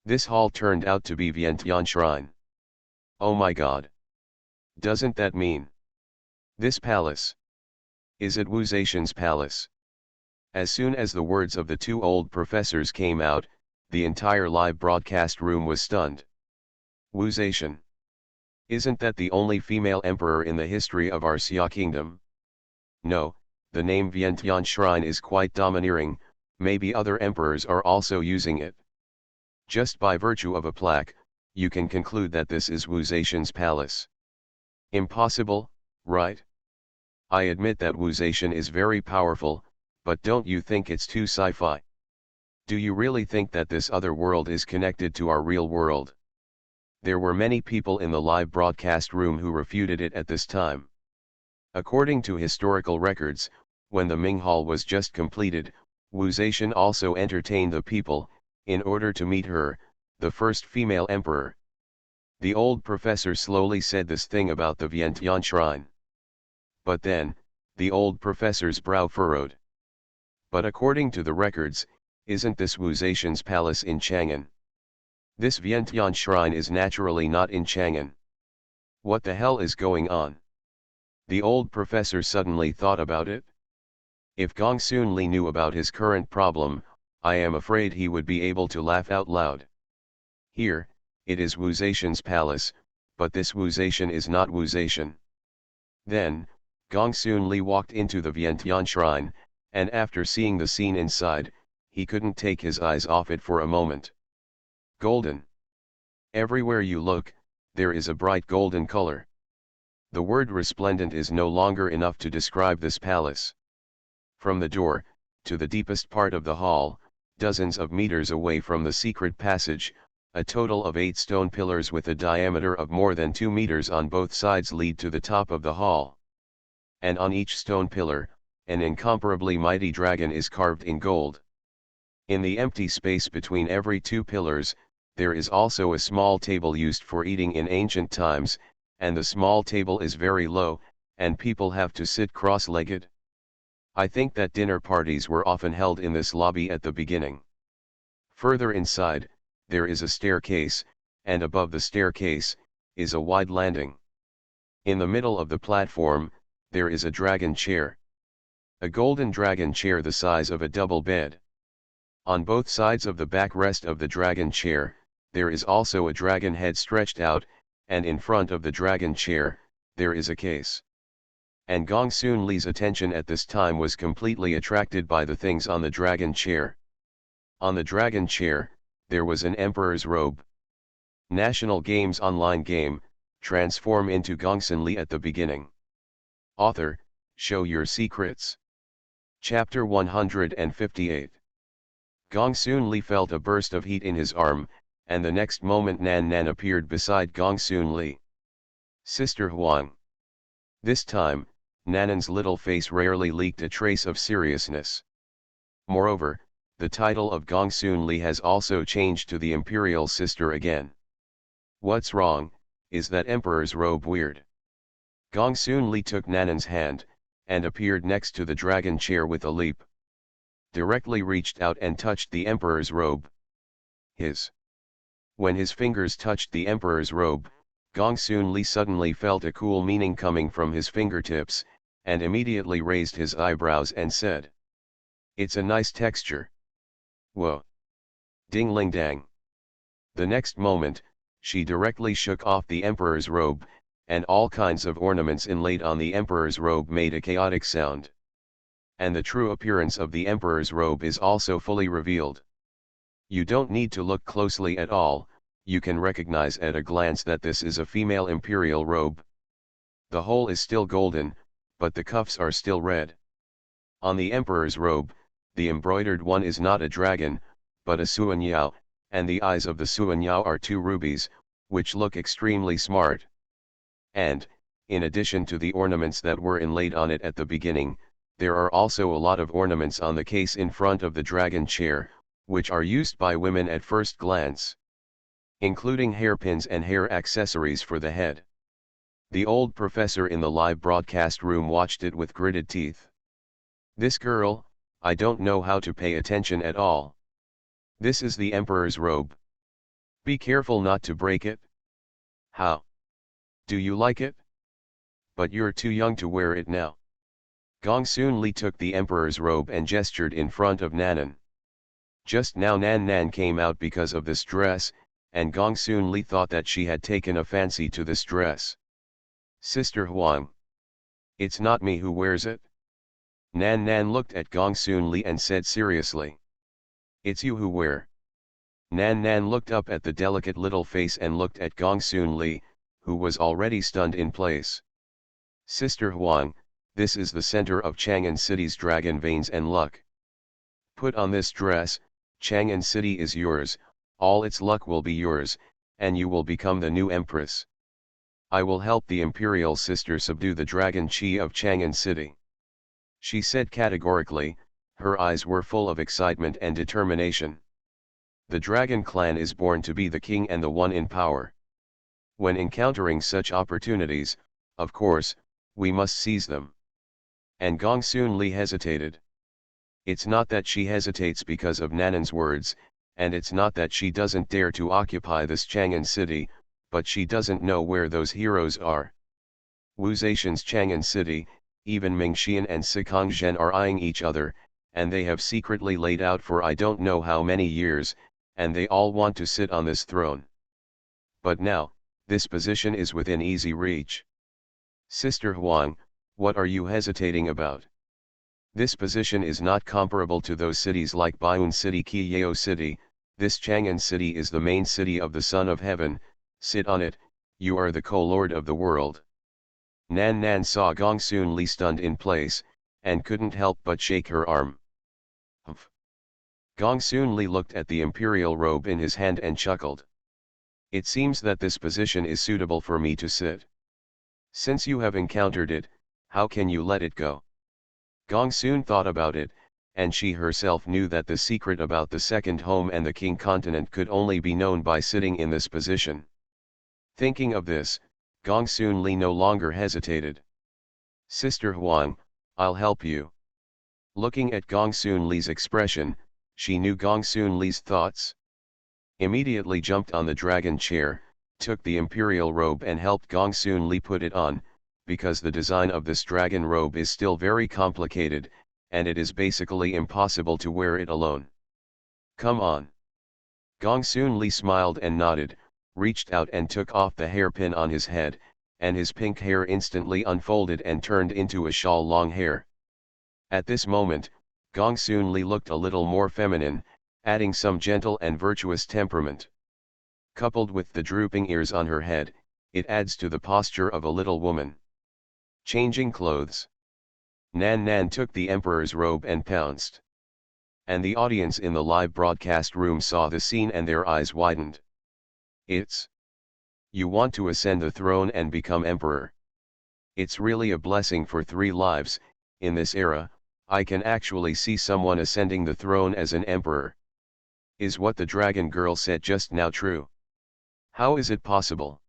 This hall turned out to be Vientiane Shrine. Oh my god. Doesn't that mean? This palace. Is it Wu Zetian's palace? As soon as the words of the 2 old professors came out, the entire live broadcast room was stunned. Wu Zetian. Isn't that the only female emperor in the history of our Xia kingdom? No, the name Vientiane Shrine is quite domineering, maybe other emperors are also using it. Just by virtue of a plaque, you can conclude that this is Wu Zetian's palace. Impossible, right? I admit that Wu Zetian is very powerful, but don't you think it's too sci-fi? Do you really think that this other world is connected to our real world? There were many people in the live broadcast room who refuted it at this time. According to historical records, when the Ming Hall was just completed, Wu Zetian also entertained the people, in order to meet her, the first female emperor. The old professor slowly said this thing about the Vientiane Shrine. But then, the old professor's brow furrowed. But according to the records, isn't this Wu Zetian's palace in Chang'an? This Vientiane Shrine is naturally not in Chang'an. What the hell is going on? The old professor suddenly thought about it. If Gongsunli knew about his current problem, I am afraid he would be able to laugh out loud. Here, it is Wu Zetian's palace, but this Wu Zetian is not Wu Zetian. Then, Gongsunli walked into the Vientiane shrine, and after seeing the scene inside, he couldn't take his eyes off it for a moment. Golden. Everywhere you look, there is a bright golden color. The word resplendent is no longer enough to describe this palace. From the door, to the deepest part of the hall, dozens of meters away from the secret passage, a total of 8 stone pillars with a diameter of more than 2 meters on both sides lead to the top of the hall. And on each stone pillar, an incomparably mighty dragon is carved in gold. In the empty space between every 2 pillars, there is also a small table used for eating in ancient times, and the small table is very low, and people have to sit cross-legged. I think that dinner parties were often held in this lobby at the beginning. Further inside, there is a staircase, and above the staircase, is a wide landing. In the middle of the platform, there is a dragon chair. A golden dragon chair the size of a double bed. On both sides of the backrest of the dragon chair, there is also a dragon head stretched out, and in front of the dragon chair, there is a case. And Gongsunli's attention at this time was completely attracted by the things on the dragon chair. On the dragon chair, there was an emperor's robe. National Games online game, transform into Gongsunli at the beginning. Author, show your secrets. Chapter 158. Gongsunli felt a burst of heat in his arm, and the next moment Nan Nan appeared beside Gongsunli. Sister Huang. This time, Nanan's little face rarely leaked a trace of seriousness. Moreover, the title of Gongsunli has also changed to the Imperial Sister again. What's wrong, is that Emperor's robe weird? Gongsunli took Nanan's hand, and appeared next to the dragon chair with a leap. Directly reached out and touched the Emperor's robe. When his fingers touched the Emperor's robe, Gongsunli suddenly felt a cool meaning coming from his fingertips, and immediately raised his eyebrows and said, "It's a nice texture." Whoa! Ding-ling-dang. The next moment, she directly shook off the Emperor's robe, and all kinds of ornaments inlaid on the Emperor's robe made a chaotic sound. And the true appearance of the Emperor's robe is also fully revealed. You don't need to look closely at all, you can recognize at a glance that this is a female imperial robe. The whole is still golden, but the cuffs are still red. On the Emperor's robe, the embroidered one is not a dragon, but a suanyao, and the eyes of the suanyao are 2 rubies, which look extremely smart. And, in addition to the ornaments that were inlaid on it at the beginning, there are also a lot of ornaments on the case in front of the dragon chair, which are used by women at first glance, including hairpins and hair accessories for the head. The old professor in the live broadcast room watched it with gritted teeth. This girl, I don't know how to pay attention at all. This is the Emperor's robe. Be careful not to break it. How? Do you like it? But you're too young to wear it now. Gongsunli took the Emperor's robe and gestured in front of Nanan. Just now Nan Nan came out because of this dress, and Gongsunli thought that she had taken a fancy to this dress. Sister Huang. It's not me who wears it. Nan Nan looked at Gongsunli and said seriously. It's you who wear. Nan Nan looked up at the delicate little face and looked at Gongsunli, who was already stunned in place. Sister Huang, this is the center of Chang'an City's dragon veins and luck. Put on this dress, Chang'an City is yours, all its luck will be yours, and you will become the new empress. I will help the imperial sister subdue the dragon chi of Chang'an City. She said categorically, her eyes were full of excitement and determination. The dragon clan is born to be the king and the one in power. When encountering such opportunities, of course, we must seize them. And Gongsunli hesitated. It's not that she hesitates because of Nanan's words, and it's not that she doesn't dare to occupy this Chang'an City, but she doesn't know where those heroes are. Wu Zetian's Chang'an City, even Mingxian and Sikongzhen are eyeing each other, and they have secretly laid out for I don't know how many years, and they all want to sit on this throne. But now, this position is within easy reach. Sister Huang, what are you hesitating about? This position is not comparable to those cities like Baiyun City, Qiyao City. This Chang'an City is the main city of the Son of Heaven. Sit on it, you are the co-lord of the world. Nan Nan saw Gongsunli stunned in place, and couldn't help but shake her arm. Humph. Gongsunli looked at the imperial robe in his hand and chuckled. It seems that this position is suitable for me to sit. Since you have encountered it, how can you let it go? Gongsun thought about it, and she herself knew that the secret about the second home and the King continent could only be known by sitting in this position. Thinking of this, Gongsunli no longer hesitated. Sister Huang, I'll help you. Looking at Gongsunli's expression, she knew Gongsunli's thoughts. Immediately jumped on the dragon chair, took the imperial robe and helped Gongsunli put it on, because the design of this dragon robe is still very complicated, and it is basically impossible to wear it alone. Come on. Gongsunli smiled and nodded, reached out and took off the hairpin on his head, and his pink hair instantly unfolded and turned into a shawl long hair. At this moment, Gongsunli looked a little more feminine, adding some gentle and virtuous temperament. Coupled with the drooping ears on her head, it adds to the posture of a little woman. Changing clothes. Nan Nan took the emperor's robe and pounced. And the audience in the live broadcast room saw the scene and their eyes widened. It's... You want to ascend the throne and become emperor. It's really a blessing for 3 lives. In this era, I can actually see someone ascending the throne as an emperor. Is what the dragon girl said just now true? How is it possible?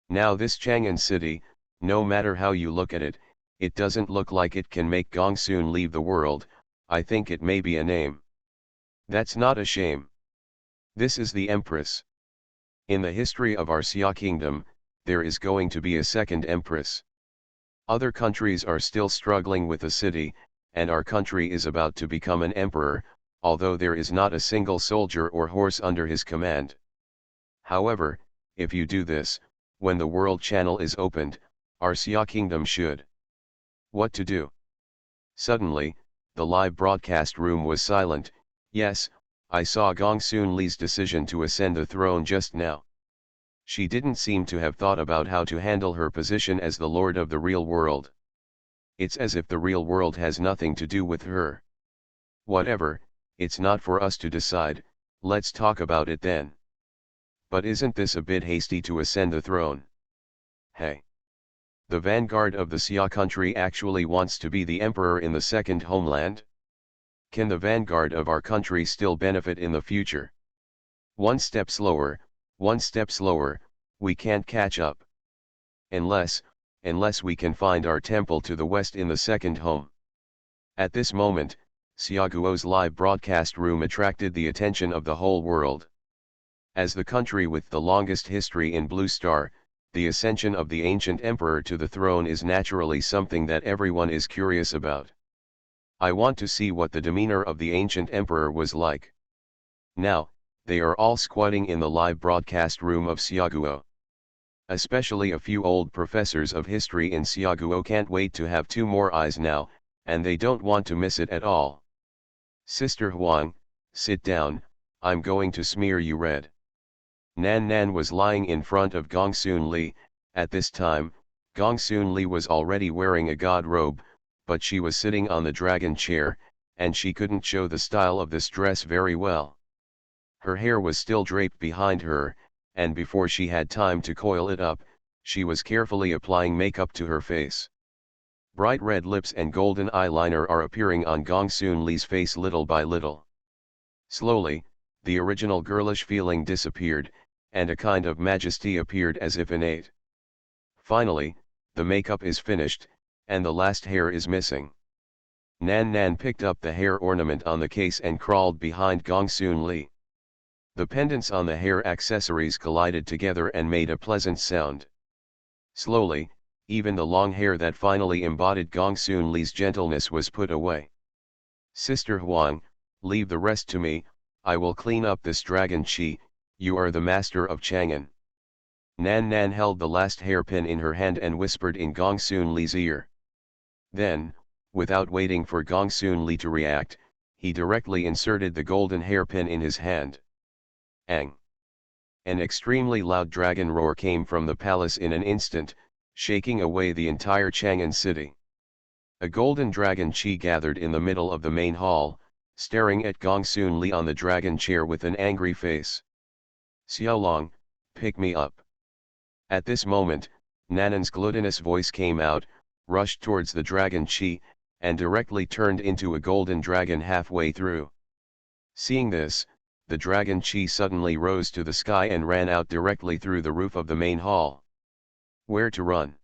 Now this Chang'an city, no matter how you look at it, it doesn't look like it can make Gongsun leave the world. I think it may be a name. That's not a shame. This is the Empress. In the history of our Xia kingdom, there is going to be a second Empress. Other countries are still struggling with the city, and our country is about to become an emperor, although there is not a single soldier or horse under his command. However, if you do this, when the world channel is opened, our Xia kingdom should. What to do? Suddenly, the live broadcast room was silent. Yes, I saw Gongsunli's decision to ascend the throne just now. She didn't seem to have thought about how to handle her position as the lord of the real world. It's as if the real world has nothing to do with her. Whatever, it's not for us to decide, let's talk about it then. But isn't this a bit hasty to ascend the throne? Hey! The vanguard of the Xia country actually wants to be the emperor in the second homeland? Can the vanguard of our country still benefit in the future? One step slower, we can't catch up. Unless we can find our temple to the west in the second home. At this moment, Xiaguo's live broadcast room attracted the attention of the whole world. As the country with the longest history in Blue Star, the ascension of the ancient emperor to the throne is naturally something that everyone is curious about. I want to see what the demeanor of the ancient emperor was like. Now, they are all squatting in the live broadcast room of Xiaguo. Especially a few old professors of history in Xiaguo can't wait to have 2 more eyes now, and they don't want to miss it at all. Sister Huang, sit down, I'm going to smear you red. Nan Nan was lying in front of Gongsunli. At this time, Gongsunli was already wearing a god robe, but she was sitting on the dragon chair, and she couldn't show the style of this dress very well. Her hair was still draped behind her, and before she had time to coil it up, she was carefully applying makeup to her face. Bright red lips and golden eyeliner are appearing on Gongsunli's face little by little. Slowly, the original girlish feeling disappeared, and a kind of majesty appeared as if innate. Finally, the makeup is finished, and the last hair is missing. Nan Nan picked up the hair ornament on the case and crawled behind Gongsunli. The pendants on the hair accessories collided together and made a pleasant sound. Slowly, even the long hair that finally embodied Gongsunli's gentleness was put away. Sister Huang, leave the rest to me, I will clean up this dragon Qi, you are the master of Chang'an. Nan Nan held the last hairpin in her hand and whispered in Gongsunli's ear. Then, without waiting for Gongsunli to react, he directly inserted the golden hairpin in his hand. Ang! An extremely loud dragon roar came from the palace in an instant, shaking away the entire Chang'an city. A golden dragon Qi gathered in the middle of the main hall, staring at Gongsunli on the dragon chair with an angry face. Xiaolong, pick me up. At this moment, Nanan's glutinous voice came out, rushed towards the dragon Qi, and directly turned into a golden dragon halfway through. Seeing this, the dragon Qi suddenly rose to the sky and ran out directly through the roof of the main hall. Where to run?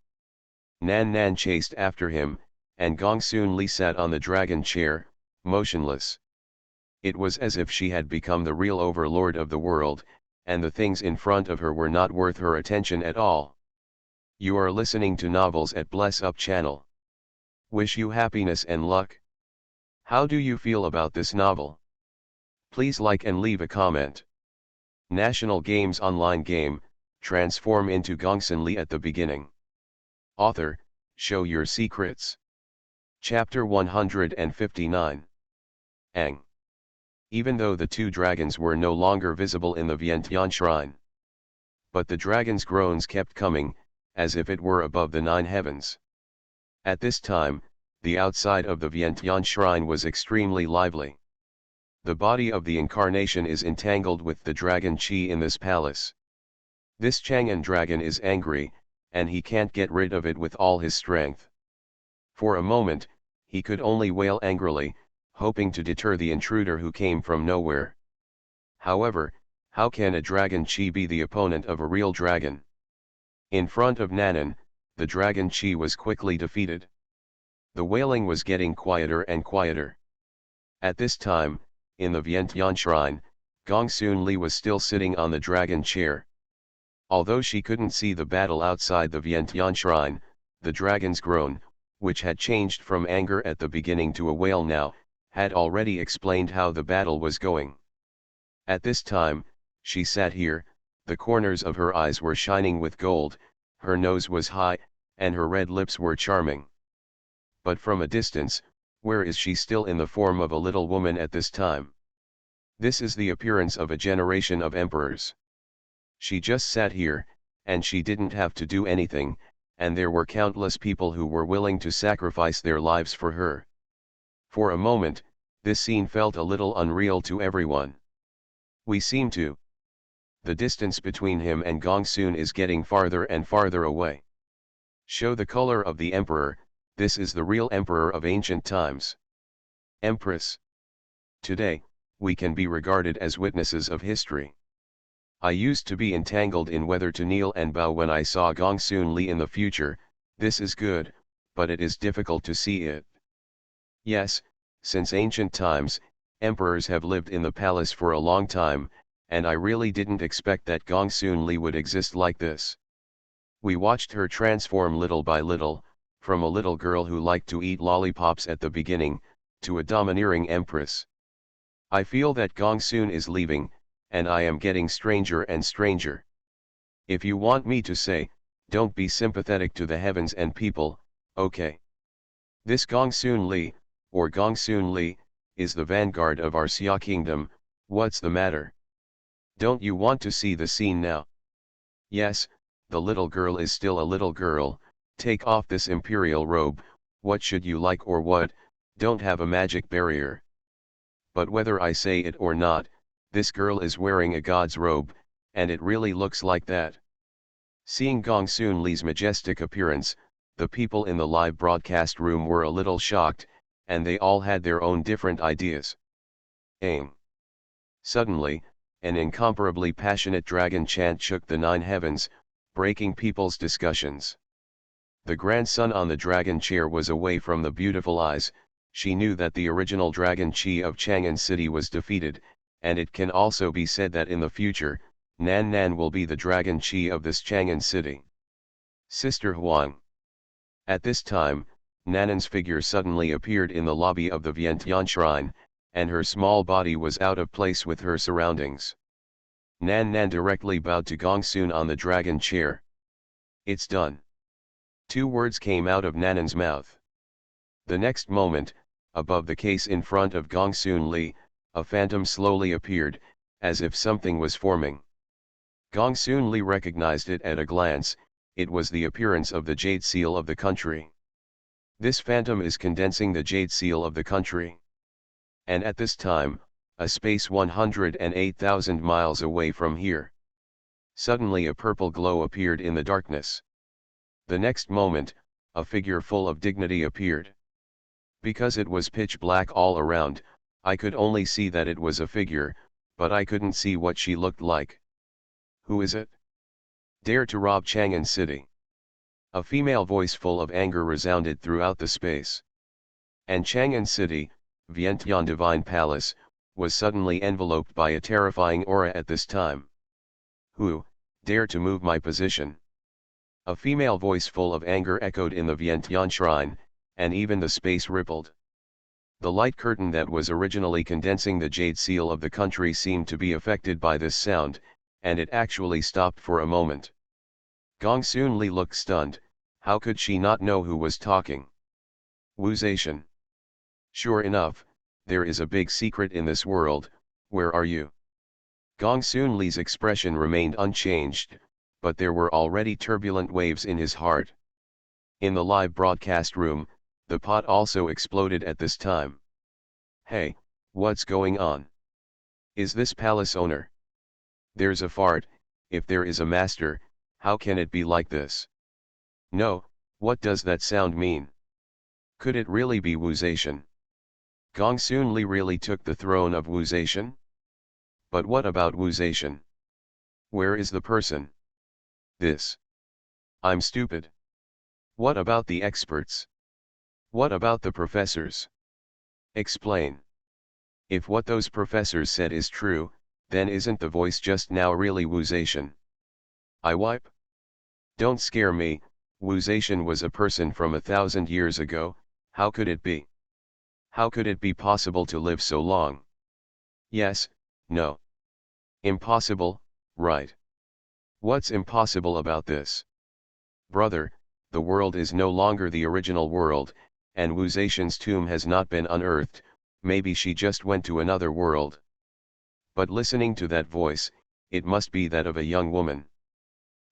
Nan Nan chased after him, and Gongsunli sat on the dragon chair, motionless. It was as if she had become the real overlord of the world, and the things in front of her were not worth her attention at all. You are listening to Novels at Bless Up channel. Wish you happiness and luck. How do you feel about this novel? Please like and leave a comment. National Games online game, transform into Gongsunli at the beginning. Author, show your secrets. Chapter 159. Ang. Even though the two dragons were no longer visible in the Vientiane shrine. But the dragon's groans kept coming, as if it were above the 9 heavens. At this time, the outside of the Vientiane shrine was extremely lively. The body of the incarnation is entangled with the dragon Qi in this palace. This Chang'an dragon is angry, and he can't get rid of it with all his strength. For a moment, he could only wail angrily, hoping to deter the intruder who came from nowhere. However, how can a dragon Qi be the opponent of a real dragon? In front of Nanan, the dragon Qi was quickly defeated. The wailing was getting quieter and quieter. At this time, in the Vientiane shrine, Gongsunli was still sitting on the dragon chair. Although she couldn't see the battle outside the Vientiane shrine, the dragon's groan, which had changed from anger at the beginning to a wail now, had already explained how the battle was going. At this time, she sat here, the corners of her eyes were shining with gold, her nose was high, and her red lips were charming. But from a distance, where is she still in the form of a little woman at this time? This is the appearance of a generation of emperors. She just sat here, and she didn't have to do anything, and there were countless people who were willing to sacrifice their lives for her. For a moment, this scene felt a little unreal to everyone. We seem to. The distance between him and Gongsun is getting farther and farther away. Show the color of the emperor, this is the real emperor of ancient times. Empress. Today, we can be regarded as witnesses of history. I used to be entangled in whether to kneel and bow when I saw Gongsunli in the future, this is good, but it is difficult to see it. Yes, since ancient times, emperors have lived in the palace for a long time, and I really didn't expect that Gongsunli would exist like this. We watched her transform little by little, from a little girl who liked to eat lollipops at the beginning, to a domineering empress. I feel that Gongsun is leaving, and I am getting stranger and stranger. If you want me to say, don't be sympathetic to the heavens and people, okay. This Gongsunli, or Gongsunli, is the vanguard of our Xia kingdom, what's the matter? Don't you want to see the scene now? Yes, the little girl is still a little girl, take off this imperial robe, what should you like or what, don't have a magic barrier. But whether I say it or not, this girl is wearing a god's robe, and it really looks like that. Seeing Gongsunli's majestic appearance, the people in the live broadcast room were a little shocked, and they all had their own different ideas. Aim. Suddenly, an incomparably passionate dragon chant shook the 9 heavens, breaking people's discussions. The grandson on the dragon chair was away from the beautiful eyes, she knew that the original dragon Qi of Chang'an City was defeated, and it can also be said that in the future, Nan Nan will be the dragon Qi of this Chang'an City. Sister Huang. At this time, Nanan's figure suddenly appeared in the lobby of the Vientiane shrine, and her small body was out of place with her surroundings. Nan directly bowed to Gongsun on the dragon chair. "It's done." Two words came out of Nanan's mouth. The next moment, above the case in front of Gongsunli, a phantom slowly appeared, as if something was forming. Gongsunli recognized it at a glance. It was the appearance of the jade seal of the country. This phantom is condensing the jade seal of the country. And at this time, a space 108,000 miles away from here. Suddenly a purple glow appeared in the darkness. The next moment, a figure full of dignity appeared. Because it was pitch black all around, I could only see that it was a figure, but I couldn't see what she looked like. "Who is it? Dare to rob Chang'an City?" A female voice full of anger resounded throughout the space. And Chang'an City, Vientiane Divine Palace, was suddenly enveloped by a terrifying aura at this time. "Who dare to move my position?" A female voice full of anger echoed in the Vientiane shrine, and even the space rippled. The light curtain that was originally condensing the jade seal of the country seemed to be affected by this sound, and it actually stopped for a moment. Gongsunli looked stunned. How could she not know who was talking? Wu Zetian. "Sure enough, there is a big secret in this world. Where are you?" Gongsunli's expression remained unchanged, but there were already turbulent waves in his heart. In the live broadcast room, the pot also exploded at this time. "Hey, what's going on? Is this palace owner? There's a fart. If there is a master, how can it be like this? No, what does that sound mean? Could it really be Wu Zetian? Gongsunli really took the throne of Wu Zetian? But what about Wu Zetian? Where is the person? This. I'm stupid. What about the experts? What about the professors? Explain. If what those professors said is true, then isn't the voice just now really Wu Zetian? I wipe? Don't scare me. Wu Zetian was a person from 1,000 years ago. How could it be? How could it be possible to live so long? Yes, no. Impossible, right? What's impossible about this? Brother, the world is no longer the original world, and Wu Zetian's tomb has not been unearthed. Maybe she just went to another world. But listening to that voice, it must be that of a young woman.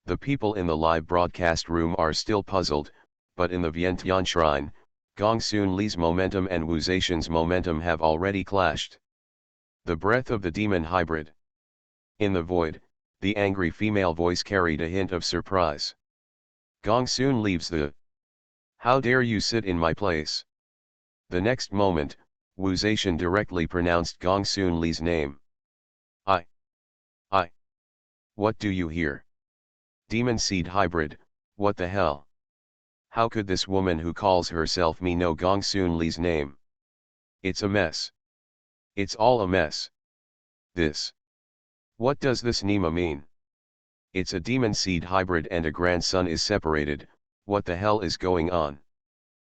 The people in the live broadcast room are still puzzled, but in the Vientiane shrine, Gongsunli's momentum and Wu Zetian's momentum have already clashed. The breath of the demon hybrid. In the void, the angry female voice carried a hint of surprise. Gongsun leaves the. How dare you sit in my place? The next moment, Wu Zetian directly pronounced Gongsunli's name. I. What do you hear? Demon seed hybrid, what the hell? How could this woman who calls herself me know Gongsunli's name? It's a mess. It's all a mess. This. What does this Nima mean? It's a demon seed hybrid and a grandson is separated. What the hell is going on?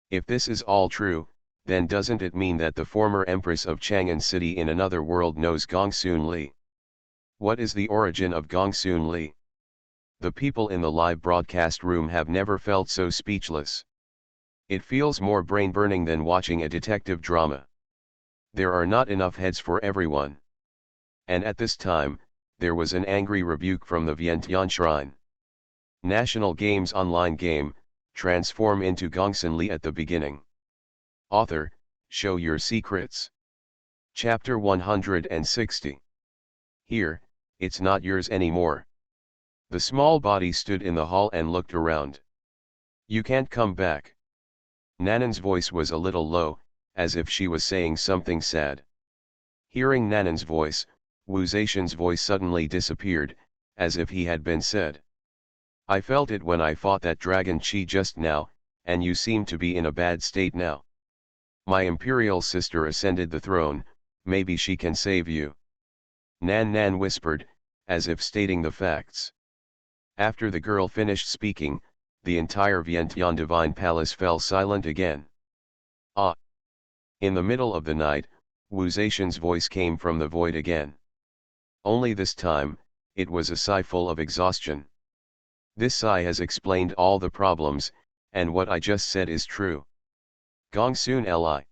If this is all true, then doesn't it mean that the former empress of Chang'an City in another world knows Gongsunli? What is the origin of Gongsunli? The people in the live broadcast room have never felt so speechless. It feels more brain-burning than watching a detective drama. There are not enough heads for everyone. And at this time, there was an angry rebuke from the Vientiane shrine. National Games online game, transform into Gongsunli at the beginning. Author, show your secrets. Chapter 160. Here, it's not yours anymore. The small body stood in the hall and looked around. You can't come back. Nanan's voice was a little low, as if she was saying something sad. Hearing Nanan's voice, Wu Zetian's voice suddenly disappeared, as if he had been said. I felt it when I fought that dragon Chi just now, and you seem to be in a bad state now. My imperial sister ascended the throne, maybe she can save you. Nan whispered, as if stating the facts. After the girl finished speaking, the entire Vientiane Divine Palace fell silent again. In the middle of the night, Wu Zetian's voice came from the void again. Only this time, it was a sigh full of exhaustion. This sigh has explained all the problems, and what I just said is true. Gongsunli.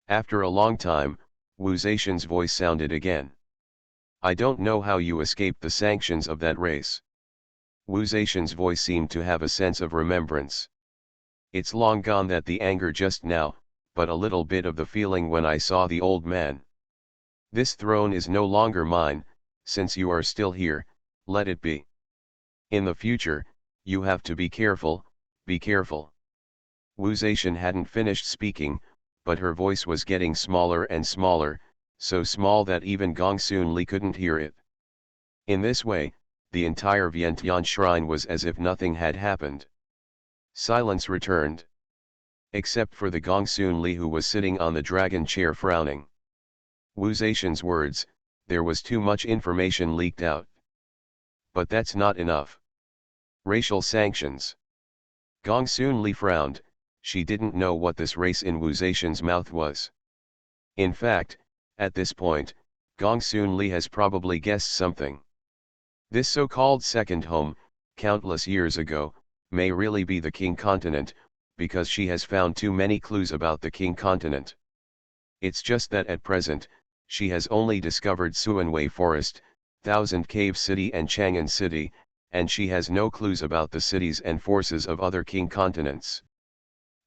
After a long time, Wu Zetian's voice sounded again. I don't know how you escaped the sanctions of that race. Wu Zetian's voice seemed to have a sense of remembrance. It's long gone that the anger just now, but a little bit of the feeling when I saw the old man. This throne is no longer mine, since you are still here, let it be. In the future, you have to be careful, be careful. Wu Zetian hadn't finished speaking, but her voice was getting smaller and smaller, so small that even Gongsunli couldn't hear it. In this way, the entire Vientiane shrine was as if nothing had happened. Silence returned. Except for the Gongsunli who was sitting on the dragon chair frowning. Wu Zetian's words, there was too much information leaked out. But that's not enough. Racial sanctions. Gongsunli frowned, she didn't know what this race in Wu Zetian's mouth was. In fact, at this point, Gongsunli has probably guessed something. This so-called second home, countless years ago, may really be the King Continent, because she has found too many clues about the King Continent. It's just that at present, she has only discovered Suanwei Forest, Thousand Cave City and Chang'an City, and she has no clues about the cities and forces of other King Continents.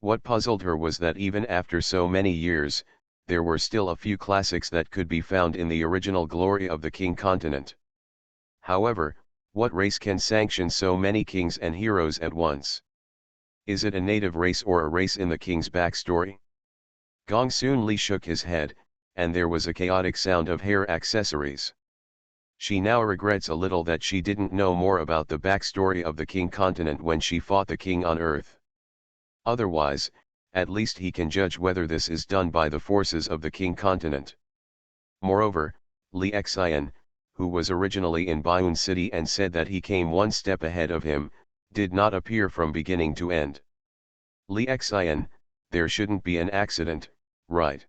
What puzzled her was that even after so many years, there were still a few classics that could be found in the original glory of the King Continent. However, what race can sanction so many kings and heroes at once? Is it a native race or a race in the king's backstory? Gongsunli shook his head, and there was a chaotic sound of hair accessories. She now regrets a little that she didn't know more about the backstory of the King Continent when she fought the king on Earth. Otherwise, at least he can judge whether this is done by the forces of the King Continent. Moreover, Li Xian, who was originally in Baiyun City and said that he came one step ahead of him, did not appear from beginning to end. Li Xian, there shouldn't be an accident, right?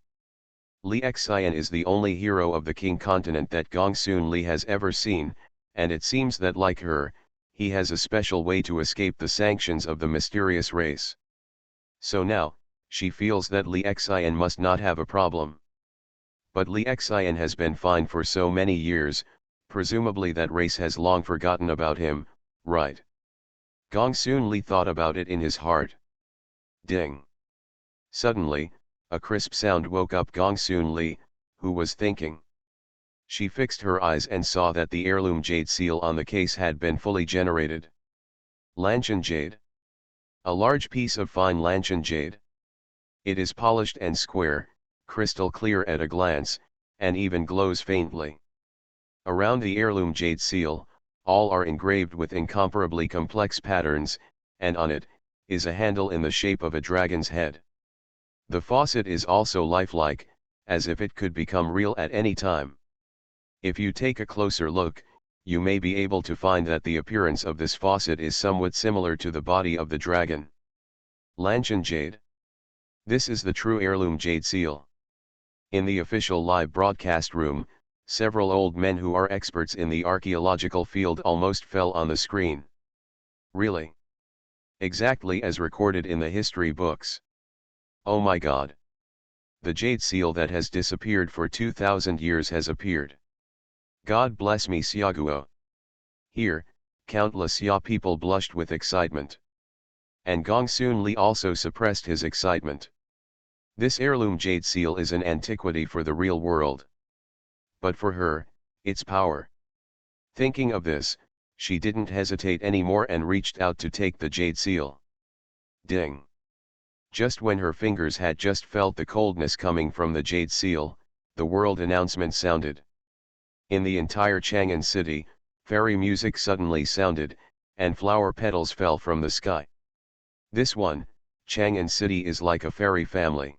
Li Xian is the only hero of the King Continent that Gongsunli has ever seen, and it seems that like her, he has a special way to escape the sanctions of the mysterious race. So now, she feels that Li Xian must not have a problem. But Li Xian has been fine for so many years, presumably that race has long forgotten about him, right? Gongsunli thought about it in his heart. Ding! Suddenly, a crisp sound woke up Gongsunli, who was thinking. She fixed her eyes and saw that the heirloom jade seal on the case had been fully generated. Lanshan jade. A large piece of fine Lanshan jade. It is polished and square, crystal clear at a glance, and even glows faintly. Around the heirloom jade seal, all are engraved with incomparably complex patterns, and on it, is a handle in the shape of a dragon's head. The faucet is also lifelike, as if it could become real at any time. If you take a closer look, you may be able to find that the appearance of this faucet is somewhat similar to the body of the dragon. Lanshan jade. This is the true heirloom jade seal. In the official live broadcast room, several old men who are experts in the archaeological field almost fell on the screen. Really? Exactly as recorded in the history books. Oh my God! The jade seal that has disappeared for 2,000 years has appeared. God bless me Xiaguo. Here, countless Xia people blushed with excitement. And Gongsunli also suppressed his excitement. This heirloom jade seal is an antiquity for the real world. But for her, it's power. Thinking of this, she didn't hesitate anymore and reached out to take the jade seal. Ding! Just when her fingers had just felt the coldness coming from the jade seal, the world announcement sounded. In the entire Chang'an city, fairy music suddenly sounded, and flower petals fell from the sky. This one, Chang'an city is like a fairy family.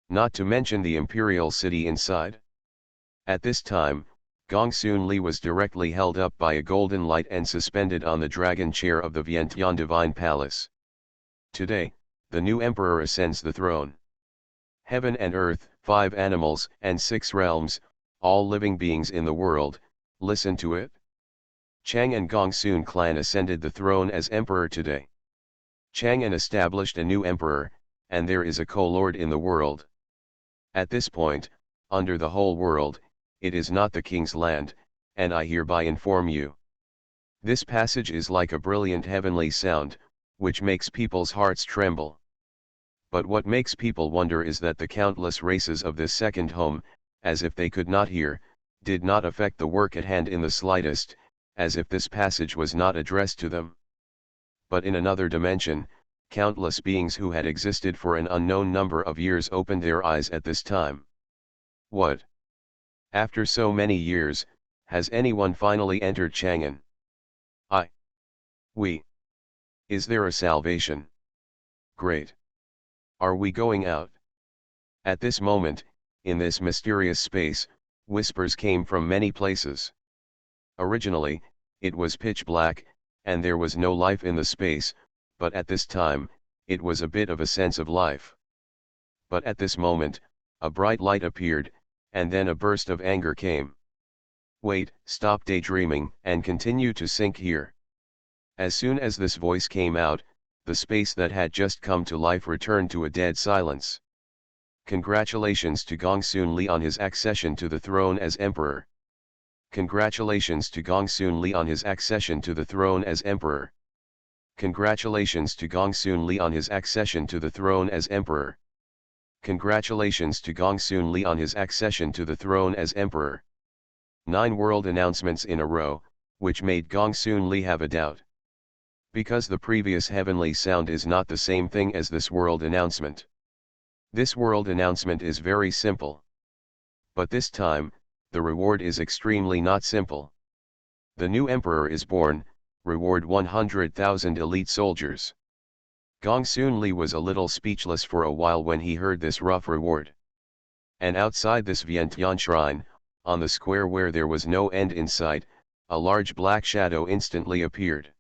Not to mention the imperial city inside. At this time, Gongsunli was directly held up by a golden light and suspended on the dragon chair of the Vientiane Divine Palace. Today, the new emperor ascends the throne. Heaven and earth, 5 animals and 6 realms, all living beings in the world, listen to it. Chang'an Gongsun clan ascended the throne as emperor today. Chang'an established a new emperor, and there is a co-lord in the world. At this point, under the whole world, it is not the king's land, and I hereby inform you. This passage is like a brilliant heavenly sound, which makes people's hearts tremble. But what makes people wonder is that the countless races of this second home, as if they could not hear, did not affect the work at hand in the slightest, as if this passage was not addressed to them. But in another dimension, countless beings who had existed for an unknown number of years opened their eyes at this time. What? After so many years, has anyone finally entered Chang'an? We. Is there a salvation? Great. Are we going out? At this moment, in this mysterious space, whispers came from many places. Originally, it was pitch black, and there was no life in the space, but at this time, it was a bit of a sense of life. But at this moment, a bright light appeared, and then a burst of anger came. Wait, stop daydreaming, and continue to think here. As soon as this voice came out, the space that had just come to life returned to a dead silence. Congratulations to Gongsunli on his accession to the throne as emperor. Congratulations to Gongsunli on his accession to the throne as emperor. Congratulations to Gongsunli on his accession to the throne as emperor. Congratulations to Gongsunli on his accession to the throne as emperor. 9 world announcements in a row, which made Gongsunli have a doubt. Because the previous heavenly sound is not the same thing as this world announcement. This world announcement is very simple. But this time, the reward is extremely not simple. The new emperor is born, reward 100,000 elite soldiers. Gongsunli was a little speechless for a while when he heard this rough reward. And outside this Vientiane shrine, on the square where there was no end in sight, a large black shadow instantly appeared.